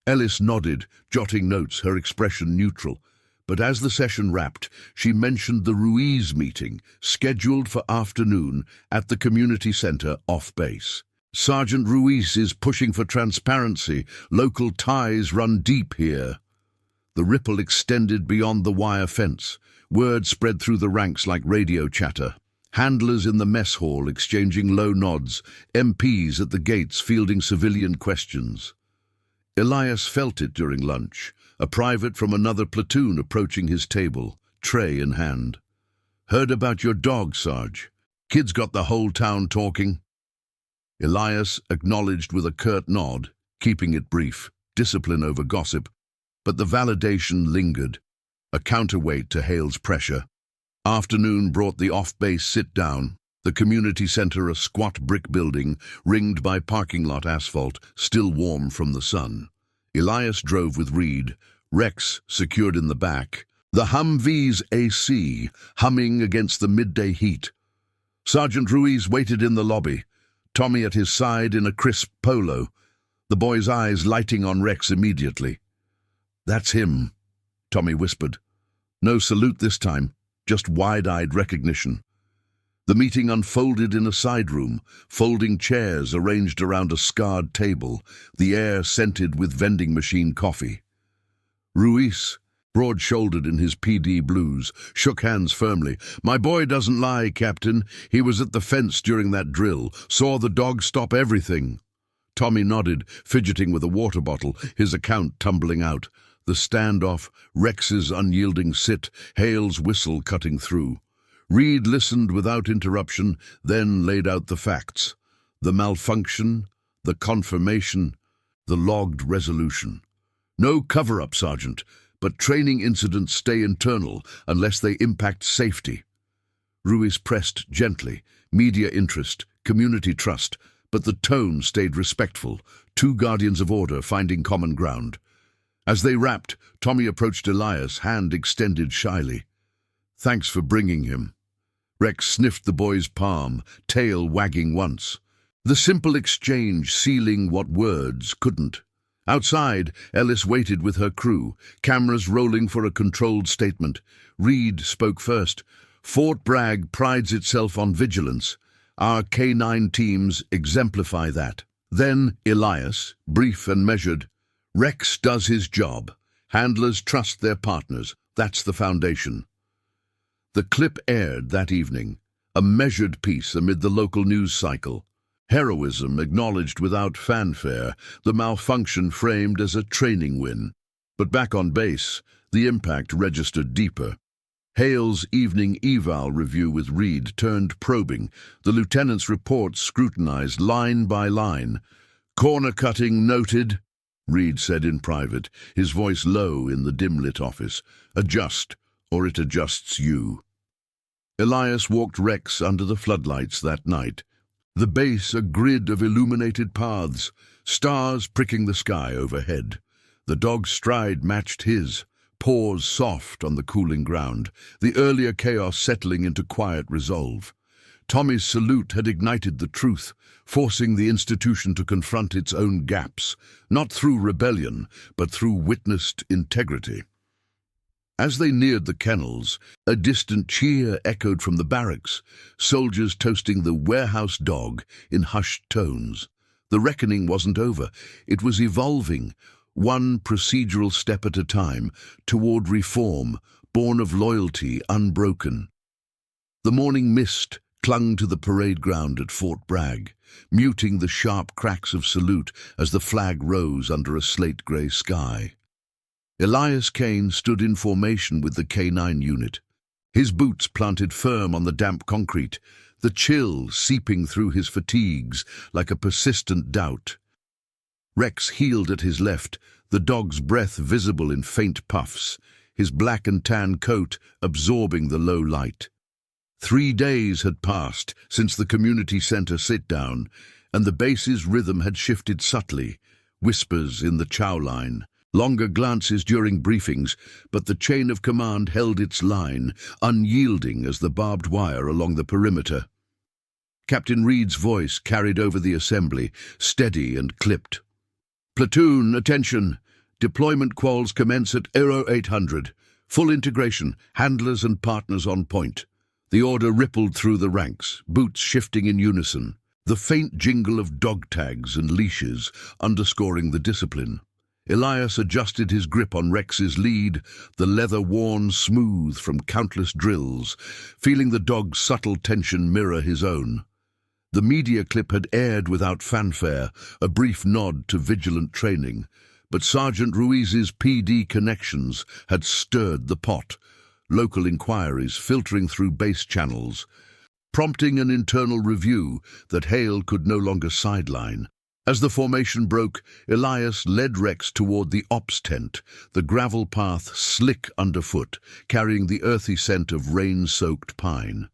Ellis nodded, jotting notes, her expression neutral. But as the session wrapped, she mentioned the Ruiz meeting, scheduled for afternoon at the community center off base. "Sergeant Ruiz is pushing for transparency. Local ties run deep here." The ripple extended beyond the wire fence. Word spread through the ranks like radio chatter. Handlers in the mess hall exchanging low nods, MPs at the gates fielding civilian questions. Elias felt it during lunch, a private from another platoon approaching his table, tray in hand. "Heard about your dog, Sarge. Kid's got the whole town talking." Elias acknowledged with a curt nod, keeping it brief, discipline over gossip, but the validation lingered, a counterweight to Hale's pressure. Afternoon brought the off-base sit-down, the community center a squat brick building, ringed by parking lot asphalt, still warm from the sun. Elias drove with Reed, Rex secured in the back, the Humvee's AC humming against the midday heat. Sergeant Ruiz waited in the lobby, Tommy at his side in a crisp polo, the boy's eyes lighting on Rex immediately. "That's him," Tommy whispered. No salute this time, just wide-eyed recognition. The meeting unfolded in a side room, folding chairs arranged around a scarred table, the air scented with vending machine coffee. Ruiz, broad-shouldered in his PD blues, shook hands firmly. "My boy doesn't lie, Captain. He was at the fence during that drill, saw the dog stop everything." Tommy nodded, fidgeting with a water bottle, his account tumbling out. The standoff, Rex's unyielding sit, Hale's whistle cutting through. Reed listened without interruption, then laid out the facts. The malfunction, the confirmation, the logged resolution. "No cover-up, Sergeant, but training incidents stay internal unless they impact safety." Ruiz pressed gently, media interest, community trust, but the tone stayed respectful, two guardians of order finding common ground. As they wrapped, Tommy approached Elias, hand extended shyly. "Thanks for bringing him." Rex sniffed the boy's palm, tail wagging once. The simple exchange sealing what words couldn't. Outside, Ellis waited with her crew, cameras rolling for a controlled statement. Reed spoke first. "Fort Bragg prides itself on vigilance. Our K9 teams exemplify that." Then Elias, brief and measured. "Rex does his job. Handlers trust their partners. That's the foundation." The clip aired that evening, a measured piece amid the local news cycle. Heroism acknowledged without fanfare, the malfunction framed as a training win. But back on base, the impact registered deeper. Hale's evening eval review with Reed turned probing, the lieutenant's report scrutinized line by line. Corner cutting noted, Reed said in private, his voice low in the dim-lit office. Adjust, or it adjusts you. Elias walked Rex under the floodlights that night. The base a grid of illuminated paths, stars pricking the sky overhead. The dog's stride matched his, paws soft on the cooling ground, the earlier chaos settling into quiet resolve. Tommy's salute had ignited the truth, forcing the institution to confront its own gaps, not through rebellion, but through witnessed integrity. As they neared the kennels, a distant cheer echoed from the barracks, soldiers toasting the warehouse dog in hushed tones. The reckoning wasn't over. It was evolving, one procedural step at a time, toward reform, born of loyalty unbroken. The morning mist clung to the parade ground at Fort Bragg, muting the sharp cracks of salute as the flag rose under a slate-grey sky. Elias Kane stood in formation with the K9 unit, his boots planted firm on the damp concrete, the chill seeping through his fatigues like a persistent doubt. Rex heeled at his left, the dog's breath visible in faint puffs, his black and tan coat absorbing the low light. 3 days had passed since the community center sit-down, and the base's rhythm had shifted subtly, whispers in the chow line, longer glances during briefings, but the chain of command held its line, unyielding as the barbed wire along the perimeter. Captain Reed's voice carried over the assembly, steady and clipped. Platoon, attention! Deployment quals commence at 0800. Full integration, handlers and partners on point. The order rippled through the ranks, boots shifting in unison, the faint jingle of dog tags and leashes underscoring the discipline. Elias adjusted his grip on Rex's lead, the leather worn smooth from countless drills, feeling the dog's subtle tension mirror his own. The media clip had aired without fanfare, a brief nod to vigilant training, but Sergeant Ruiz's PD connections had stirred the pot, local inquiries filtering through base channels, prompting an internal review that Hale could no longer sideline. As the formation broke, Elias led Rex toward the ops tent, the gravel path slick underfoot, carrying the earthy scent of rain-soaked pine.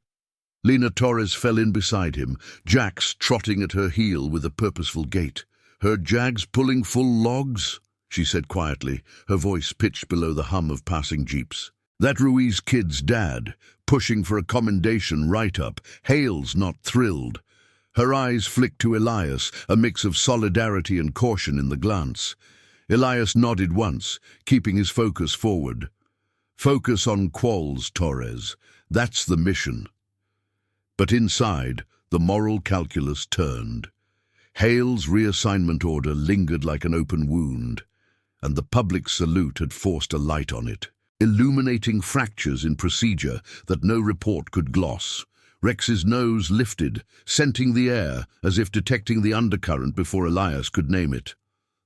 Lena Torres fell in beside him, Jax trotting at her heel with a purposeful gait. "Heard Jags pulling full logs?" she said quietly, her voice pitched below the hum of passing jeeps. "That Ruiz kid's dad, pushing for a commendation write-up. Hale's not thrilled." Her eyes flicked to Elias, a mix of solidarity and caution in the glance. Elias nodded once, keeping his focus forward. "Focus on quals, Torres. That's the mission." But inside, the moral calculus turned. Hale's reassignment order lingered like an open wound, and the public salute had forced a light on it, illuminating fractures in procedure that no report could gloss. Rex's nose lifted, scenting the air as if detecting the undercurrent before Elias could name it.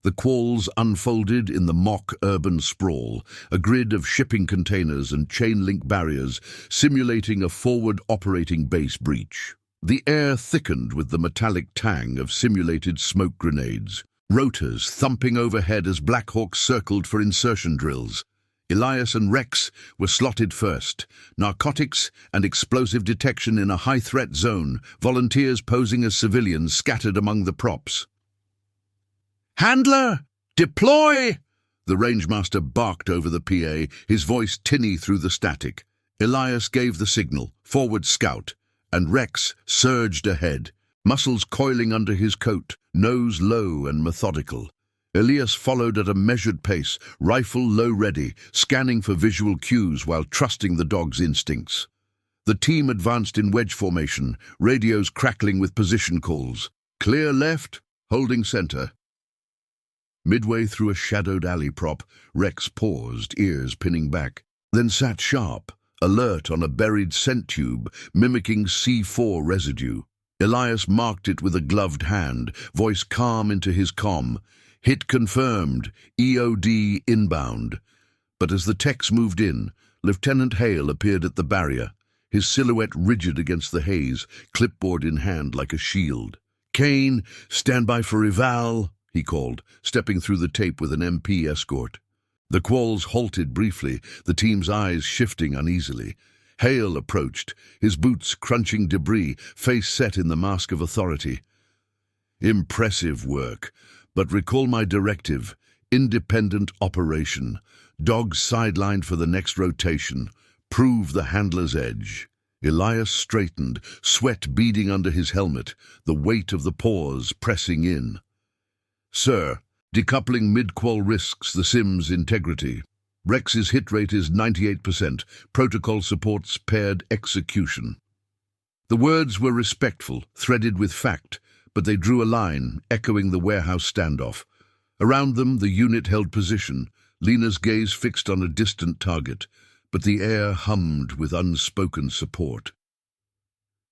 The quals unfolded in the mock urban sprawl, a grid of shipping containers and chain-link barriers simulating a forward operating base breach. The air thickened with the metallic tang of simulated smoke grenades, rotors thumping overhead as Black Hawks circled for insertion drills. Elias and Rex were slotted first, narcotics and explosive detection in a high-threat zone, volunteers posing as civilians scattered among the props. "Handler! Deploy!" The rangemaster barked over the PA, his voice tinny through the static. Elias gave the signal, forward scout, and Rex surged ahead, muscles coiling under his coat, nose low and methodical. Elias followed at a measured pace, rifle low-ready, scanning for visual cues while trusting the dog's instincts. The team advanced in wedge formation, radios crackling with position calls. "Clear left, holding center." Midway through a shadowed alley prop, Rex paused, ears pinning back, then sat sharp, alert on a buried scent tube, mimicking C4 residue. Elias marked it with a gloved hand, voice calm into his comm. "Hit confirmed, EOD inbound." But as the techs moved in, Lieutenant Hale appeared at the barrier, his silhouette rigid against the haze, clipboard in hand like a shield. "Kane, stand by for eval," he called, stepping through the tape with an MP escort. The Qualls halted briefly, the team's eyes shifting uneasily. Hale approached, his boots crunching debris, face set in the mask of authority. Impressive work, but recall my directive. Independent operation. Dogs sidelined for the next rotation. Prove the handler's edge. Elias straightened, sweat beading under his helmet, the weight of the paws pressing in. Sir, decoupling mid-qual risks the sim's integrity. Rex's hit rate is 98%. Protocol supports paired execution. The words were respectful, threaded with fact, but they drew a line, echoing the warehouse standoff. Around them, the unit held position, Lena's gaze fixed on a distant target, but the air hummed with unspoken support.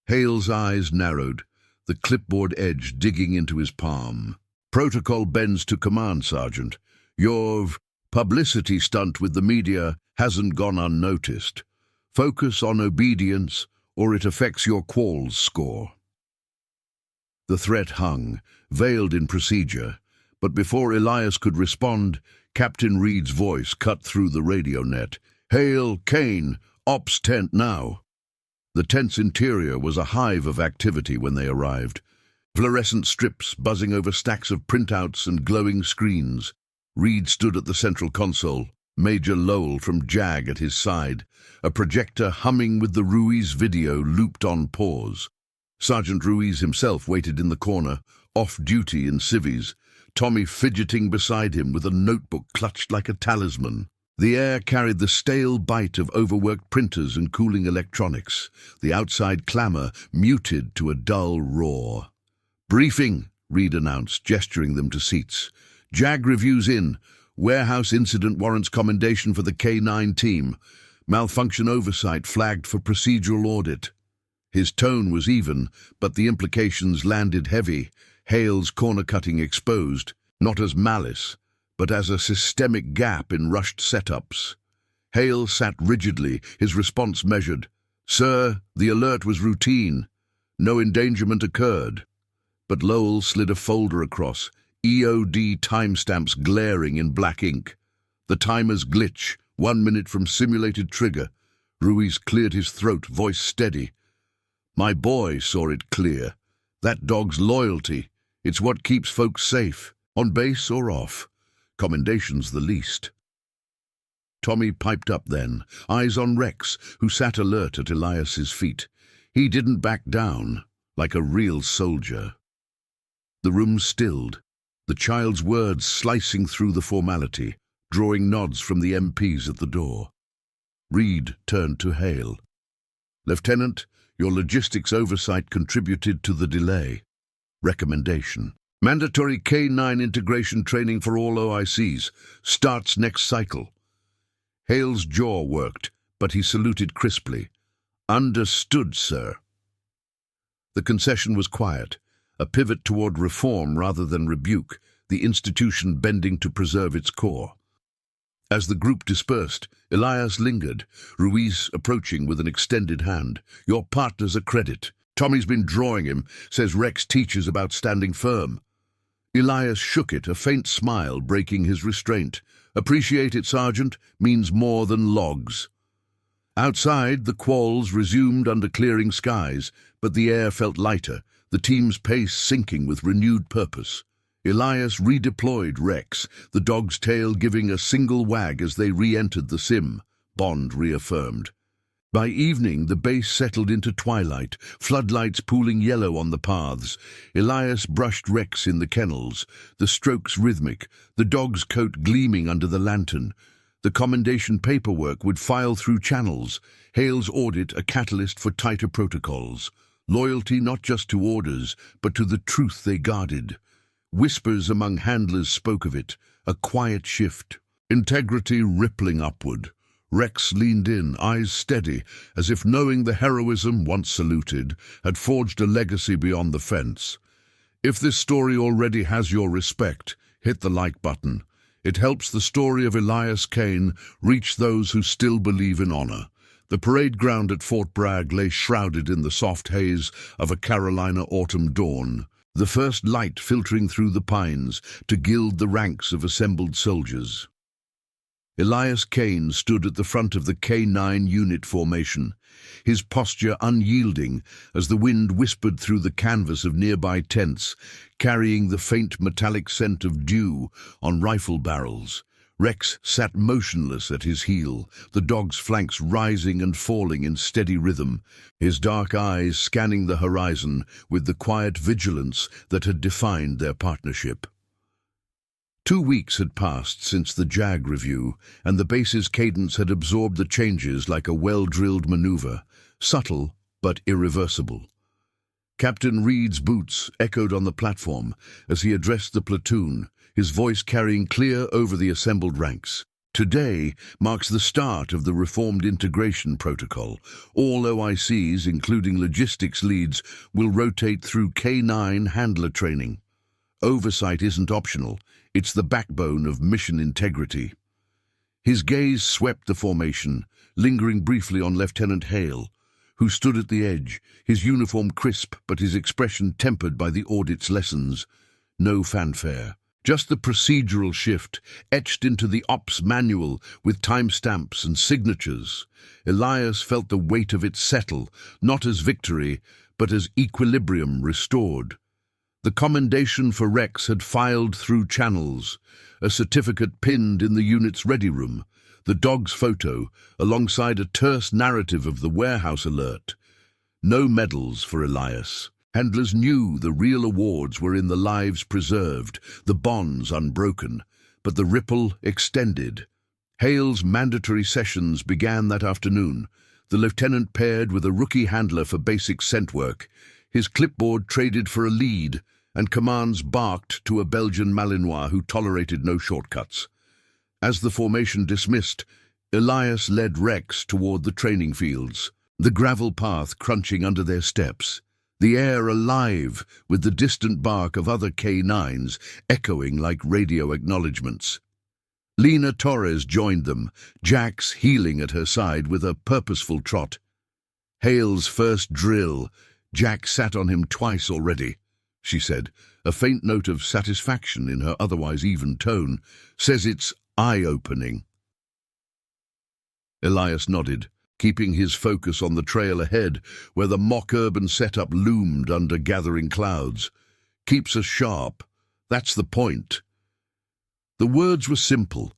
Hale's eyes narrowed, the clipboard edge digging into his palm. Protocol bends to command, Sergeant. Your publicity stunt with the media hasn't gone unnoticed. Focus on obedience, or it affects your Qualls score. The threat hung, veiled in procedure, but before Elias could respond, Captain Reed's voice cut through the radio net. Hale, Kane, ops tent now. The tent's interior was a hive of activity when they arrived. Fluorescent strips buzzing over stacks of printouts and glowing screens. Reed stood at the central console, Major Lowell from JAG at his side, a projector humming with the Ruiz video looped on pause. Sergeant Ruiz himself waited in the corner, off-duty in civvies, Tommy fidgeting beside him with a notebook clutched like a talisman. The air carried the stale bite of overworked printers and cooling electronics, the outside clamour muted to a dull roar. Briefing, Reed announced, gesturing them to seats. JAG reviews in. Warehouse incident warrants commendation for the K9 team. Malfunction oversight flagged for procedural audit. His tone was even, but the implications landed heavy. Hale's corner-cutting exposed, not as malice, but as a systemic gap in rushed setups. Hale sat rigidly, his response measured. Sir, the alert was routine. No endangerment occurred. But Lowell slid a folder across, EOD timestamps glaring in black ink. The timer's glitch, 1 minute from simulated trigger. Ruiz cleared his throat, voice steady. My boy saw it clear. That dog's loyalty. It's what keeps folks safe, on base or off. Commendation's the least. Tommy piped up then, eyes on Rex, who sat alert at Elias's feet. He didn't back down, like a real soldier. The room stilled, the child's words slicing through the formality, drawing nods from the MPs at the door. Reed turned to Hale. Lieutenant, your logistics oversight contributed to the delay. Recommendation. Mandatory K9 integration training for all OICs. Starts next cycle. Hale's jaw worked, but he saluted crisply. Understood, sir. The concession was quiet, a pivot toward reform rather than rebuke, the institution bending to preserve its core. As the group dispersed, Elias lingered, Ruiz approaching with an extended hand. Your partner's a credit. Tommy's been drawing him, says Rex teaches about standing firm. Elias shook it, a faint smile breaking his restraint. Appreciate it, Sergeant, means more than logs. Outside, the Qualls resumed under clearing skies, but the air felt lighter, the team's pace sinking with renewed purpose. Elias redeployed Rex, the dog's tail giving a single wag as they re-entered the sim, bond reaffirmed. By evening, the base settled into twilight, floodlights pooling yellow on the paths. Elias brushed Rex in the kennels, the strokes rhythmic, the dog's coat gleaming under the lantern. The commendation paperwork would file through channels, Hale's audit a catalyst for tighter protocols. Loyalty not just to orders, but to the truth they guarded. Whispers among handlers spoke of it, a quiet shift, integrity rippling upward. Rex leaned in, eyes steady, as if knowing the heroism, once saluted, had forged a legacy beyond the fence. If this story already has your respect, hit the like button. It helps the story of Elias Kane reach those who still believe in honor. The parade ground at Fort Bragg lay shrouded in the soft haze of a Carolina autumn dawn. the first light filtering through the pines to gild the ranks of assembled soldiers. Elias Kane stood at the front of the K9 unit formation, his posture unyielding as the wind whispered through the canvas of nearby tents, carrying the faint metallic scent of dew on rifle barrels. Rex sat motionless at his heel, the dog's flanks rising and falling in steady rhythm, his dark eyes scanning the horizon with the quiet vigilance that had defined their partnership. 2 weeks had passed since the JAG review, and the base's cadence had absorbed the changes like a well-drilled maneuver, subtle but irreversible. Captain Reed's boots echoed on the platform as he addressed the platoon, his voice carrying clear over the assembled ranks. Today marks the start of the reformed integration protocol. All OICs, including logistics leads, will rotate through K9 handler training. Oversight isn't optional. It's the backbone of mission integrity. His gaze swept the formation, lingering briefly on Lieutenant Hale, who stood at the edge, his uniform crisp but his expression tempered by the audit's lessons. No fanfare, just the procedural shift, etched into the ops manual with timestamps and signatures. Elias felt the weight of it settle, not as victory, but as equilibrium restored. The commendation for Rex had filed through channels, a certificate pinned in the unit's ready room, the dog's photo, alongside a terse narrative of the warehouse alert. No medals for Elias. Handlers knew the real awards were in the lives preserved, the bonds unbroken, but the ripple extended. Hale's mandatory sessions began that afternoon, the lieutenant paired with a rookie handler for basic scent work, his clipboard traded for a lead, and commands barked to a Belgian Malinois who tolerated no shortcuts. As the formation dismissed, Elias led Rex toward the training fields, the gravel path crunching under their steps, the air alive with the distant bark of other K9s echoing like radio acknowledgements. Lena Torres joined them, Jax heeling at her side with a purposeful trot. Hale's first drill. Jack sat on him twice already, she said, a faint note of satisfaction in her otherwise even tone. Says it's eye-opening. Elias nodded, keeping his focus on the trail ahead, where the mock urban setup loomed under gathering clouds. Keeps us sharp. That's the point. The words were simple,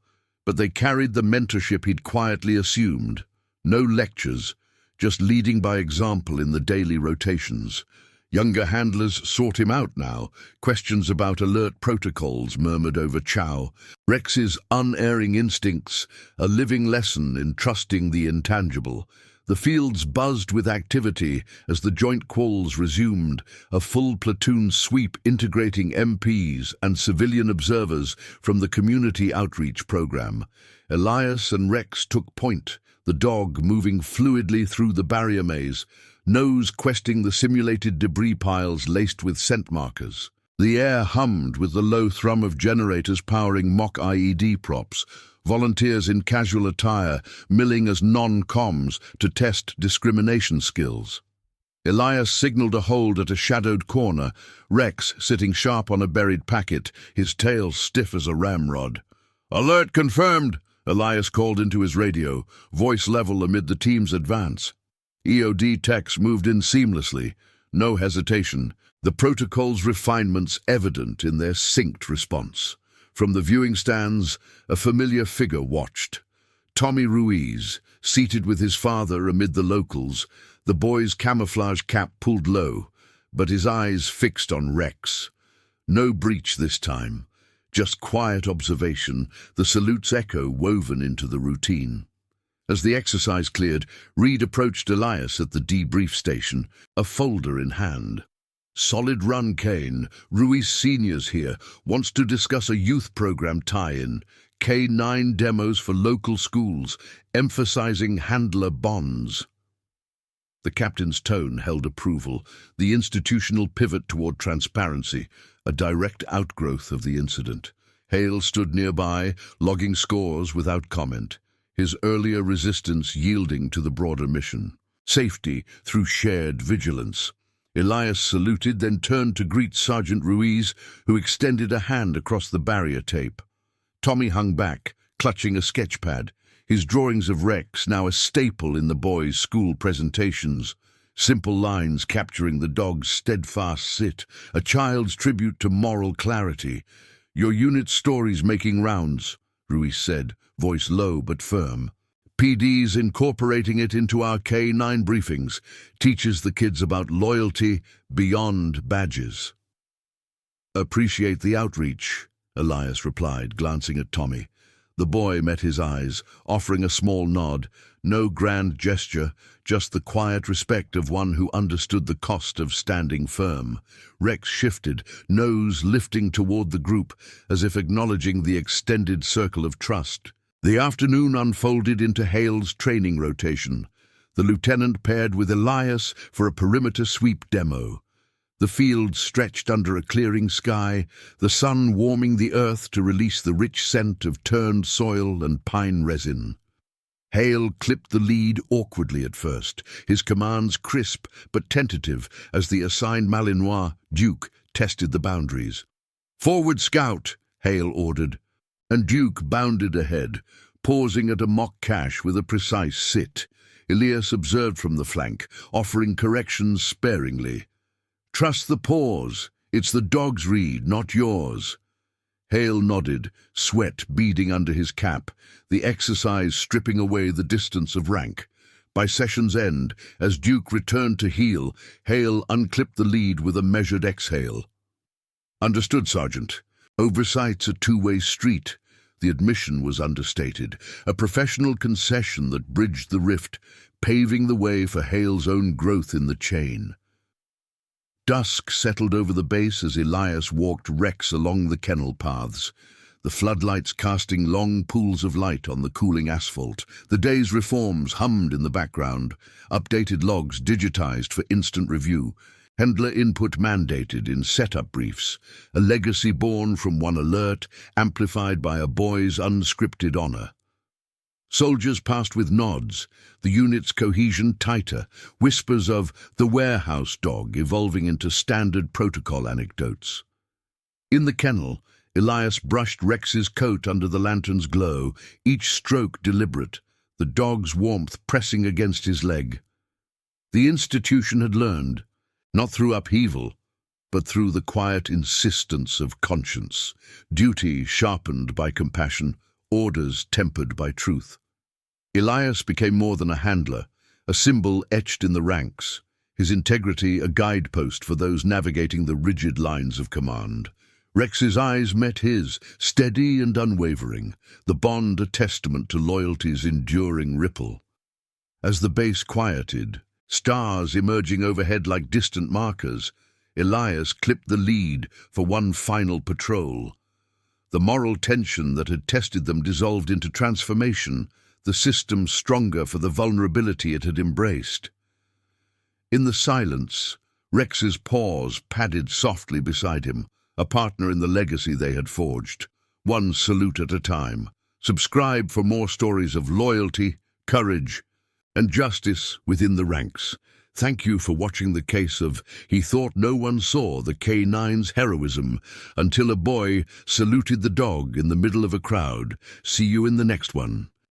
but they carried the mentorship he'd quietly assumed. No lectures, just leading by example in the daily rotations. Younger handlers sought him out now. Questions about alert protocols murmured over chow. Rex's unerring instincts, a living lesson in trusting the intangible. The fields buzzed with activity as the joint quals resumed, a full platoon sweep integrating MPs and civilian observers from the community outreach program. Elias and Rex took point, the dog moving fluidly through the barrier maze, nose questing the simulated debris piles laced with scent markers. The air hummed with the low thrum of generators powering mock IED props, volunteers in casual attire milling as non-coms to test discrimination skills. Elias signaled a hold at a shadowed corner, Rex sitting sharp on a buried packet, his tail stiff as a ramrod. "Alert confirmed," Elias called into his radio, voice level amid the team's advance. EOD techs moved in seamlessly, no hesitation, the protocol's refinements evident in their synced response. From the viewing stands, a familiar figure watched. Tommy Ruiz, seated with his father amid the locals, the boy's camouflage cap pulled low, but his eyes fixed on Rex. No breach this time, just quiet observation, the salute's echo woven into the routine. As the exercise cleared, Reed approached Elias at the debrief station, a folder in hand. "Solid run, Kane. Ruiz Senior's here, wants to discuss a youth program tie-in. K9 demos for local schools, emphasizing handler bonds." The captain's tone held approval, the institutional pivot toward transparency, a direct outgrowth of the incident. Hale stood nearby, logging scores without comment, his earlier resistance yielding to the broader mission. Safety through shared vigilance. Elias saluted, then turned to greet Sergeant Ruiz, who extended a hand across the barrier tape. Tommy hung back, clutching a sketchpad, his drawings of Rex now a staple in the boys' school presentations. Simple lines capturing the dog's steadfast sit, a child's tribute to moral clarity. "Your unit's story's making rounds," Ruiz said, voice low but firm. "PD's incorporating it into our K9 briefings, teaches the kids about loyalty beyond badges." "Appreciate the outreach," Elias replied, glancing at Tommy. The boy met his eyes, offering a small nod. No grand gesture, just the quiet respect of one who understood the cost of standing firm. Rex shifted, nose lifting toward the group, as if acknowledging the extended circle of trust. The afternoon unfolded into Hale's training rotation. The lieutenant paired with Elias for a perimeter sweep demo. The field stretched under a clearing sky, the sun warming the earth to release the rich scent of turned soil and pine resin. Hale clipped the lead awkwardly at first, his commands crisp but tentative as the assigned Malinois, Duke, tested the boundaries. "Forward, scout," Hale ordered, and Duke bounded ahead, pausing at a mock cache with a precise sit. Elias observed from the flank, offering corrections sparingly. "Trust the pause. It's the dog's read, not yours." Hale nodded, sweat beading under his cap, the exercise stripping away the distance of rank. By session's end, as Duke returned to heel, Hale unclipped the lead with a measured exhale. "Understood, Sergeant. Oversight's a two-way street." The admission was understated, a professional concession that bridged the rift, paving the way for Hale's own growth in the chain. Dusk settled over the base as Elias walked Rex along the kennel paths, the floodlights casting long pools of light on the cooling asphalt. The day's reforms hummed in the background, updated logs digitized for instant review, handler input mandated in setup briefs, a legacy born from one alert, amplified by a boy's unscripted honor. Soldiers passed with nods, the unit's cohesion tighter, whispers of the warehouse dog evolving into standard protocol anecdotes. In the kennel, Elias brushed Rex's coat under the lantern's glow, each stroke deliberate, the dog's warmth pressing against his leg. The institution had learned, not through upheaval, but through the quiet insistence of conscience, duty sharpened by compassion, orders tempered by truth. Elias became more than a handler, a symbol etched in the ranks, his integrity a guidepost for those navigating the rigid lines of command. Rex's eyes met his, steady and unwavering, the bond a testament to loyalty's enduring ripple. As the base quieted, stars emerging overhead like distant markers, Elias clipped the lead for one final patrol. The moral tension that had tested them dissolved into transformation, the system stronger for the vulnerability it had embraced. In the silence, Rex's paws padded softly beside him, a partner in the legacy they had forged, one salute at a time. Subscribe for more stories of loyalty, courage, and justice within the ranks. Thank you for watching the case of He Thought No One Saw, the K9's Heroism, until a boy saluted the dog in the middle of a crowd. See you in the next one.